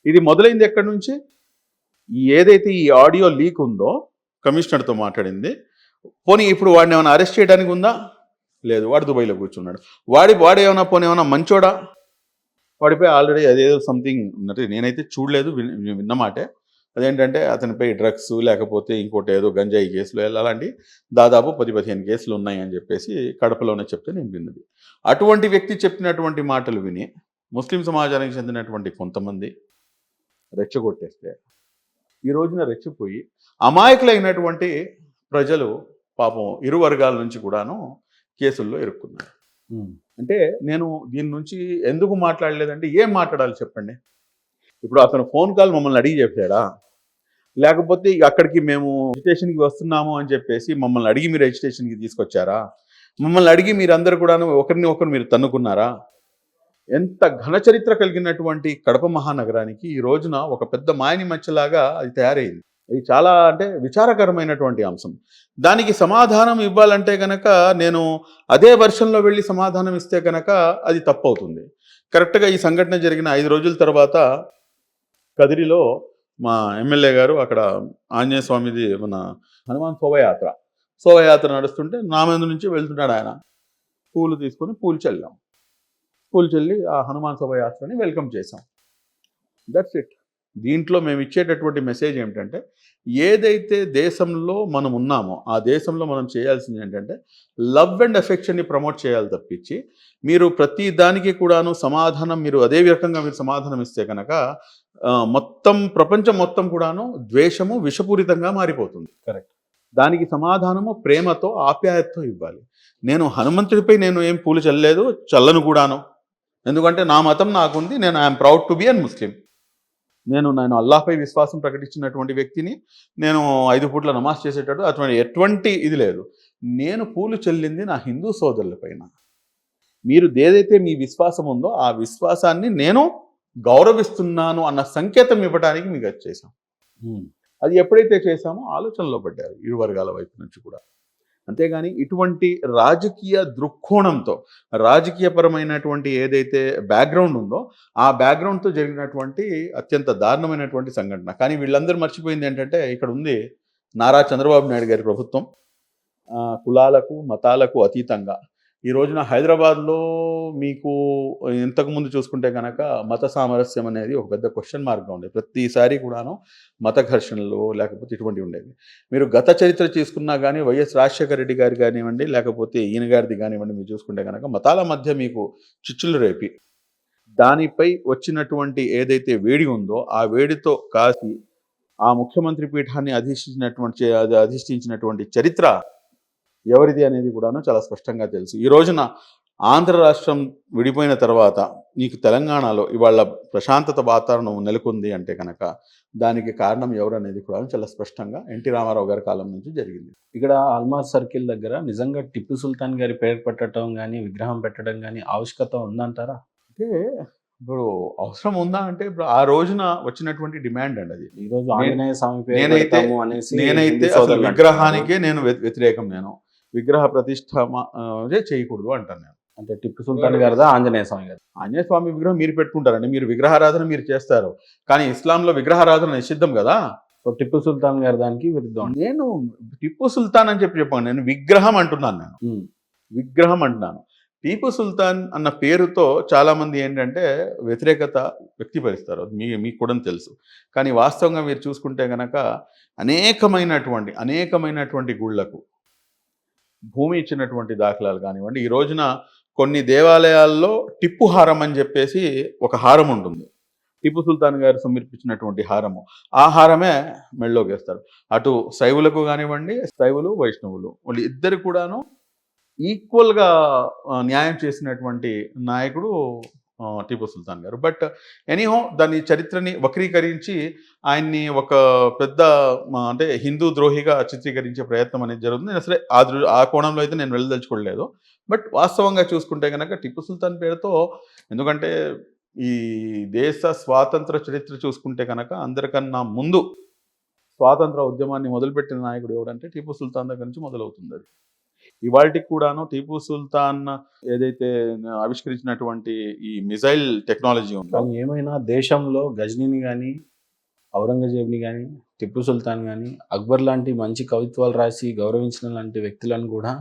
[SPEAKER 2] ఇది మొదలైంది ఎక్కడి నుంచి? ఏదైతే ఈ ఆడియో లీక్ ఉందో కమిషనర్తో మాట్లాడింది. పోనీ ఇప్పుడు వాడిని ఏమైనా అరెస్ట్ చేయడానికి ఉందా? లేదు, వాడు దుబాయ్లో కూర్చున్నాడు. వాడు ఏమైనా మంచోడా? వాడిపై ఆల్రెడీ అదేదో సంథింగ్ అంటే నేనైతే చూడలేదు, విన్నమాటే. అదేంటంటే అతనిపై డ్రగ్స్ లేకపోతే ఇంకోటి ఏదో గంజాయి కేసులు అలాంటి దాదాపు 10-15 కేసులు ఉన్నాయి అని చెప్పేసి కడపలోనే చెప్తే నేను విన్నది. అటువంటి వ్యక్తి చెప్పినటువంటి మాటలు విని ముస్లిం సమాజానికి చెందినటువంటి కొంతమంది రెచ్చగొట్టేస్తే ఈ రోజున రెచ్చిపోయి అమాయకులైనటువంటి ప్రజలు పాపం ఇరు వర్గాల నుంచి కూడాను కేసుల్లో ఇరుక్కున్నారు. అంటే నేను దీని నుంచి ఎందుకు మాట్లాడలేదంటే ఏం మాట్లాడాలి చెప్పండి? ఇప్పుడు అతను ఫోన్ కాల్ మమ్మల్ని అడిగి చెప్పాడా? లేకపోతే అక్కడికి మేము రిజిస్ట్రేషన్కి వస్తున్నాము అని చెప్పేసి మమ్మల్ని అడిగి మీరు రిజిస్ట్రేషన్కి తీసుకొచ్చారా? మమ్మల్ని అడిగి మీరందరూ కూడాను ఒకరిని ఒకరు మీరు తన్నుకున్నారా? ఎంత ఘన చరిత్ర కలిగినటువంటి కడప మహానగరానికి ఈ రోజున ఒక పెద్ద మాయని మచ్చలాగా అది తయారైంది. ఇది చాలా అంటే విచారకరమైనటువంటి అంశం. దానికి సమాధానం ఇవ్వాలంటే కనుక నేను అదే వర్షన్లో వెళ్ళి సమాధానం ఇస్తే కనుక అది తప్పు అవుతుంది. కరెక్ట్గా ఈ సంఘటన జరిగిన 5 రోజుల తర్వాత కదిరిలో మా ఎమ్మెల్యే గారు అక్కడ ఆంజనేయ స్వామిది మన హనుమాన్ శోభయాత్ర నడుస్తుంటే నా మీద నుంచి వెళ్తున్నాడు ఆయన. పూలు తీసుకొని పూలు చల్లి ఆ హనుమాన్ శోభయాత్రని వెల్కమ్ చేశాం. That's it. దీంట్లో మేము ఇచ్చేటటువంటి మెసేజ్ ఏమిటంటే ఏదైతే దేశంలో మనం ఉన్నామో ఆ దేశంలో మనం చేయాల్సింది ఏంటంటే లవ్ అండ్ ఎఫెక్షన్ని ప్రమోట్ చేయాలి తప్పించి మీరు ప్రతి దానికి కూడాను సమాధానం మీరు అదే రకంగా మీరు సమాధానం ఇస్తే కనుక మొత్తం ప్రపంచం మొత్తం కూడాను ద్వేషము విషపూరితంగా మారిపోతుంది.
[SPEAKER 1] కరెక్ట్.
[SPEAKER 2] దానికి సమాధానము ప్రేమతో ఆప్యాయతతో ఇవ్వాలి. నేను హనుమంతుడిపై నేను ఏం పూలు చల్లలేదు, చల్లను కూడాను. ఎందుకంటే నా మతం నాకుంది. నేను I'm proud to be an Muslim. నేను అల్లాహ్పై విశ్వాసం ప్రకటించినటువంటి వ్యక్తిని. నేను 5 పూట్ల నమాజ్ చేసేటట్టు ఎటువంటి ఇది లేదు. నేను పూలు చల్లింది నా హిందూ సోదరుల పైన. మీరు ఏదైతే మీ విశ్వాసం ఉందో ఆ విశ్వాసాన్ని నేను గౌరవిస్తున్నాను అన్న సంకేతం ఇవ్వడానికి మీకు అది చేశాం. అది ఎప్పుడైతే చేశామో ఆలోచనలో పడ్డారు ఇరు వర్గాల వైపు నుంచి కూడా. అంతేగాని ఇటువంటి రాజకీయ దృక్కోణంతో రాజకీయపరమైనటువంటి ఏదైతే బ్యాక్గ్రౌండ్ ఉందో ఆ బ్యాక్గ్రౌండ్తో జరిగినటువంటి అత్యంత దారుణమైనటువంటి సంఘటన. కానీ వీళ్ళందరూ మర్చిపోయింది ఏంటంటే ఇక్కడ ఉంది నారా చంద్రబాబు నాయుడు గారి ప్రభుత్వం. కులాలకు మతాలకు అతీతంగా ఈ రోజున హైదరాబాద్లో మీకు ఇంతకుముందు చూసుకుంటే కనుక మత సామరస్యం అనేది ఒక పెద్ద క్వశ్చన్ మార్క్గా ఉండేది. ప్రతిసారి కూడాను మత ఘర్షణలు లేకపోతే ఇటువంటివి ఉండేవి. మీరు గత చరిత్ర తీసుకున్నా కానీ వైఎస్ రాజశేఖర రెడ్డి గారు కానివ్వండి లేకపోతే ఈయన గారిది కానివ్వండి మీరు చూసుకుంటే కనుక మతాల మధ్య మీకు చిచ్చులు రేపి దానిపై వచ్చినటువంటి ఏదైతే వేడి ఉందో ఆ వేడితో కాసి ఆ ముఖ్యమంత్రి పీఠాన్ని అధిష్ఠించినటువంటి చరిత్ర ఎవరిది అనేది కూడాను చాలా స్పష్టంగా తెలుసు. ఈ రోజున ఆంధ్ర రాష్ట్రం విడిపోయిన తర్వాత నీకు తెలంగాణలో ఇవాళ ప్రశాంతత వాతావరణం నెలకొంది అంటే కనుక దానికి కారణం ఎవరు అనేది కూడా చాలా స్పష్టంగా ఎన్టీ రామారావు గారి కాలం నుంచి జరిగింది.
[SPEAKER 1] ఇక్కడ అల్మాస్ సర్కిల్ దగ్గర నిజంగా టిప్పు సుల్తాన్ గారి పేరు పెట్టడం కానీ విగ్రహం పెట్టడం కానీ ఆవశ్యకత ఉందంటారా?
[SPEAKER 2] అంటే ఇప్పుడు అవసరం ఉందా అంటే ఇప్పుడు ఆ రోజున వచ్చినటువంటి డిమాండ్ అండి అది.
[SPEAKER 1] ఈ రోజు ఆంజనేయ స్వామి పేరు
[SPEAKER 2] నేనైతే అసలు విగ్రహానికే నేను వ్యతిరేకం. నేను విగ్రహ ప్రతిష్ఠ చేయకూడదు అంటాను నేను.
[SPEAKER 1] అంటే టిప్పు సుల్తాన్ గారిదా ఆంజనేయ స్వామి గారు?
[SPEAKER 2] ఆంజనేయ స్వామి విగ్రహం మీరు పెట్టుకుంటారండి, మీరు విగ్రహారాధన మీరు చేస్తారు. కానీ ఇస్లాంలో విగ్రహారాధన నిషిద్ధం కదా.
[SPEAKER 1] సో టిప్పు సుల్తాన్ గారి దానికి విరుద్ధం.
[SPEAKER 2] నేను టిప్పు సుల్తాన్ అని చెప్పాను, నేను విగ్రహం అంటున్నాను. నేను విగ్రహం అంటున్నాను. టీపు సుల్తాన్ అన్న పేరుతో చాలామంది ఏంటంటే వ్యతిరేకత వ్యక్తపరుస్తారు. మీకు కూడా తెలుసు. కానీ వాస్తవంగా మీరు చూసుకుంటే కనుక అనేకమైనటువంటి గుళ్లకు భూమి ఇచ్చినటువంటి దాఖలాలు కానివ్వండి. ఈ రోజున కొన్ని దేవాలయాల్లో టిప్పు హారం అని చెప్పేసి ఒక హారం ఉంటుంది. టిప్పు సుల్తాన్ గారు సమర్పించినటువంటి హారము. ఆ హారమే మెళ్ళలోకి వేస్తారు. అటు శైవులకు కానివ్వండి, శైవులు వైష్ణవులు వాళ్ళు ఇద్దరు కూడాను ఈక్వల్గా న్యాయం చేసినటువంటి నాయకుడు టిపు సుల్తాన్ గారు. బట్ ఎనీహో దాని చరిత్రని వక్రీకరించి ఆయన్ని ఒక పెద్ద అంటే హిందూ ద్రోహిగా చిత్రీకరించే ప్రయత్నం అనేది జరుగుతుంది. నేను అసలే ఆ కోణంలో అయితే నేను వెళ్ళదలుచుకోలేదు. బట్ వాస్తవంగా చూసుకుంటే కనుక టిపు సుల్తాన్ పేరుతో, ఎందుకంటే ఈ దేశ స్వాతంత్ర చరిత్ర చూసుకుంటే కనుక అందరికన్నా ముందు స్వాతంత్ర ఉద్యమాన్ని మొదలుపెట్టిన నాయకుడు ఎవడంటే టిపు సుల్తాన్ దగ్గర నుంచి మొదలవుతుంది అది. ఇవాళకి కూడాను టిపు సుల్తాన్ ఏదైతే ఆవిష్కరించినటువంటి ఈ మిజైల్ టెక్నాలజీ ఉందో,
[SPEAKER 1] కానీ ఏమైనా దేశంలో గజనీని కానీ, ఔరంగజేబ్ని కానీ, టిప్పు సుల్తాన్ కానీ, అక్బర్ లాంటి మంచి కవిత్వాలు రాసి గౌరవించిన లాంటి వ్యక్తులను కూడా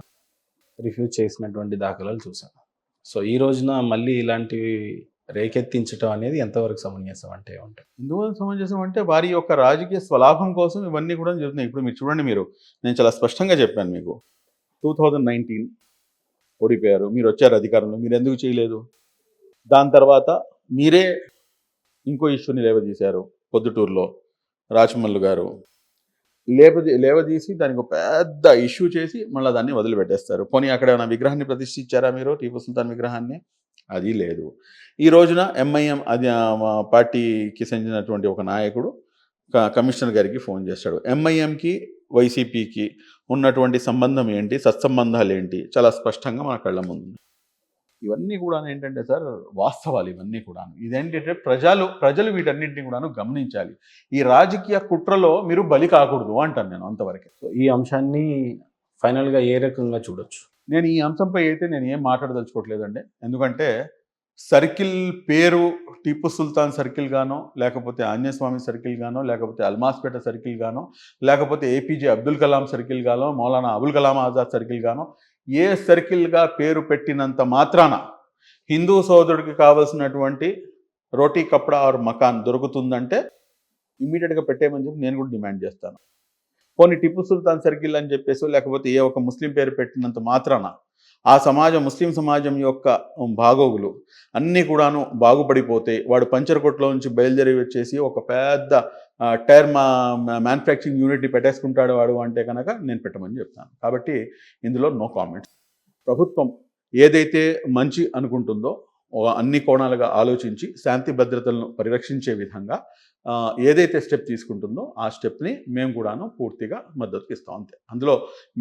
[SPEAKER 1] రిఫ్యూజ్ చేసినటువంటి దాఖలాలు చూసాను. సో ఈ రోజున మళ్ళీ ఇలాంటివి రేకెత్తించడం అనేది ఎంతవరకు సమంజసం అంటే ఏమంటారు?
[SPEAKER 2] ఎందువల్ల సమంజసం అంటే వారి యొక్క రాజకీయ స్వలాభం కోసం ఇవన్నీ కూడా జరుగుతున్నాయి. ఇప్పుడు మీరు చూడండి, నేను చాలా స్పష్టంగా చెప్పాను మీకు. 2019 ఓడిపోయారు, మీరు వచ్చారు అధికారంలో, మీరు ఎందుకు చేయలేదు? దాని తర్వాత మీరే ఇంకో ఇష్యూని లేవదీశారు. పొద్దుటూరులో రాజమల్లు గారు లేవదీసి దానికి ఒక పెద్ద ఇష్యూ చేసి మళ్ళీ దాన్ని వదిలిపెట్టేస్తారు. పోనీ అక్కడ ఏమైనా విగ్రహాన్ని ప్రతిష్ఠించారా మీరు, టిపు సుల్తాన్ విగ్రహాన్ని? అది లేదు. ఈ రోజున ఎంఐఎం అది పార్టీకి చెందినటువంటి ఒక నాయకుడు కమిషనర్ గారికి ఫోన్ చేశాడు. ఎంఐఎంకి వైసీపీకి ఉన్నటువంటి సంబంధం ఏంటి, సత్సంబంధాలు ఏంటి, చాలా స్పష్టంగా మన కళ్ళ ముందు. ఇవన్నీ కూడా ఏంటంటే సార్ వాస్తవాలు ఇవన్నీ కూడా. ఇదేంటంటే ప్రజలు వీటన్నింటినీ కూడాను గమనించాలి. ఈ రాజకీయ కుట్రలో మీరు బలి కాకూడదు అంటాను నేను అంతవరకే.
[SPEAKER 1] సో ఈ అంశాన్ని ఫైనల్గా ఏ రకంగా చూడొచ్చు?
[SPEAKER 2] నేను ఈ అంశంపై అయితే నేను ఏం మాట్లాడదలుచుకోవట్లేదండి. ఎందుకంటే సర్కిల్ పేరు టిపు సుల్తాన్ సర్కిల్ గానో, లేకపోతే ఆంజనేయస్వామి సర్కిల్ గానో, లేకపోతే అల్మాస్పేట సర్కిల్ గానో, లేకపోతే ఏపీజే అబ్దుల్ కలాం సర్కిల్ గానో, మౌలానా అబుల్ కలాం ఆజాద్ సర్కిల్ గానో, ఏ సర్కిల్గా పేరు పెట్టినంత మాత్రాన హిందూ సోదరుడికి కావాల్సినటువంటి రోటీ కప్డా ఆర్ మకాన్ దొరుకుతుందంటే ఇమ్మీడియట్గా పెట్టేయమని చెప్పి నేను కూడా డిమాండ్ చేస్తాను. పోనీ టిపు సుల్తాన్ సర్కిల్ అని చెప్పేసి, లేకపోతే ఏ ఒక ముస్లిం పేరు పెట్టినంత మాత్రాన ఆ ముస్లిం సమాజం యొక్క బాగోగులు అన్నీ కూడాను బాగుపడిపోతే వాడు పంచరకొట్లో నుంచి బయలుదేరి వచ్చేసి ఒక పెద్ద టైర్ మ్యానుఫ్యాక్చరింగ్ యూనిట్ని పెట్టేసుకుంటాడు వాడు అంటే కనుక నేను పెట్టమని చెప్తాను. కాబట్టి ఇందులో నో కామెంట్స్. ప్రభుత్వం ఏదైతే మంచి అనుకుంటుందో అన్ని కోణాలుగా ఆలోచించి శాంతి భద్రతలను పరిరక్షించే విధంగా ఏదైతే స్టెప్ తీసుకుంటుందో ఆ స్టెప్ని మేము కూడాను పూర్తిగా మద్దతు ఇస్తాం అంతే. అందులో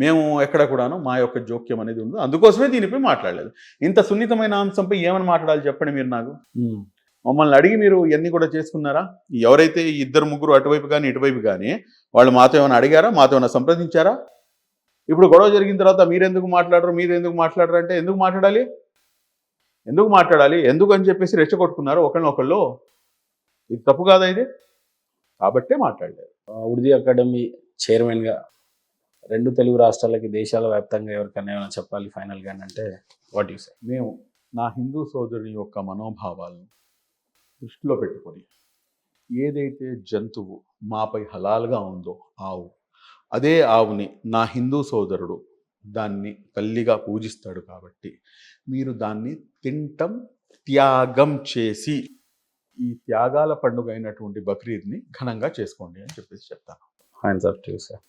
[SPEAKER 2] మేము ఎక్కడ కూడాను మా యొక్క జోక్యం అనేది ఉండదు. అందుకోసమే దీనిపై మాట్లాడలేదు. ఇంత సున్నితమైన అంశంపై ఏమని మాట్లాడాలి చెప్పండి మీరు నాకు. మమ్మల్ని అడిగి మీరు ఇవన్నీ కూడా చేసుకున్నారా? ఎవరైతే ఇద్దరు ముగ్గురు అటువైపు కానీ ఇటువైపు కానీ వాళ్ళు మాతో ఏమైనా అడిగారా, మాతో ఏమైనా సంప్రదించారా? ఇప్పుడు గొడవ జరిగిన తర్వాత మీరు ఎందుకు మాట్లాడరు అంటే ఎందుకు మాట్లాడాలి ఎందుకు అని చెప్పేసి రెచ్చగొట్టుకున్నారు ఒకళ్ళు. ఇది తప్పు కాదా ఇది? కాబట్టే మాట్లాడలేదు.
[SPEAKER 1] ఉర్దూ అకాడమీ చైర్మన్గా 2 తెలుగు రాష్ట్రాలకి దేశాల వ్యాప్తంగా ఎవరికైనా ఏమైనా చెప్పాలి ఫైనల్గా అంటే వాట్ యు సే?
[SPEAKER 2] మేము నా హిందూ సోదరుని యొక్క మనోభావాలను దృష్టిలో పెట్టుకొని ఏదైతే జంతువు మాపై హలాల్గా ఉందో ఆవు, అదే ఆవుని నా హిందూ సోదరుడు దాన్ని తల్లిగా పూజిస్తాడు. కాబట్టి మీరు దాన్ని తింటం త్యాగం చేసి ఈ త్యాగాల పండుగ అయినటువంటి బక్రీద్ని ఘనంగా చేసుకోండి అని చెప్పేసి చెప్తాను.
[SPEAKER 1] Hands off to you sir.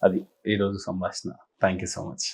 [SPEAKER 1] అది ఈరోజు సంభాషణ. Thank you so much.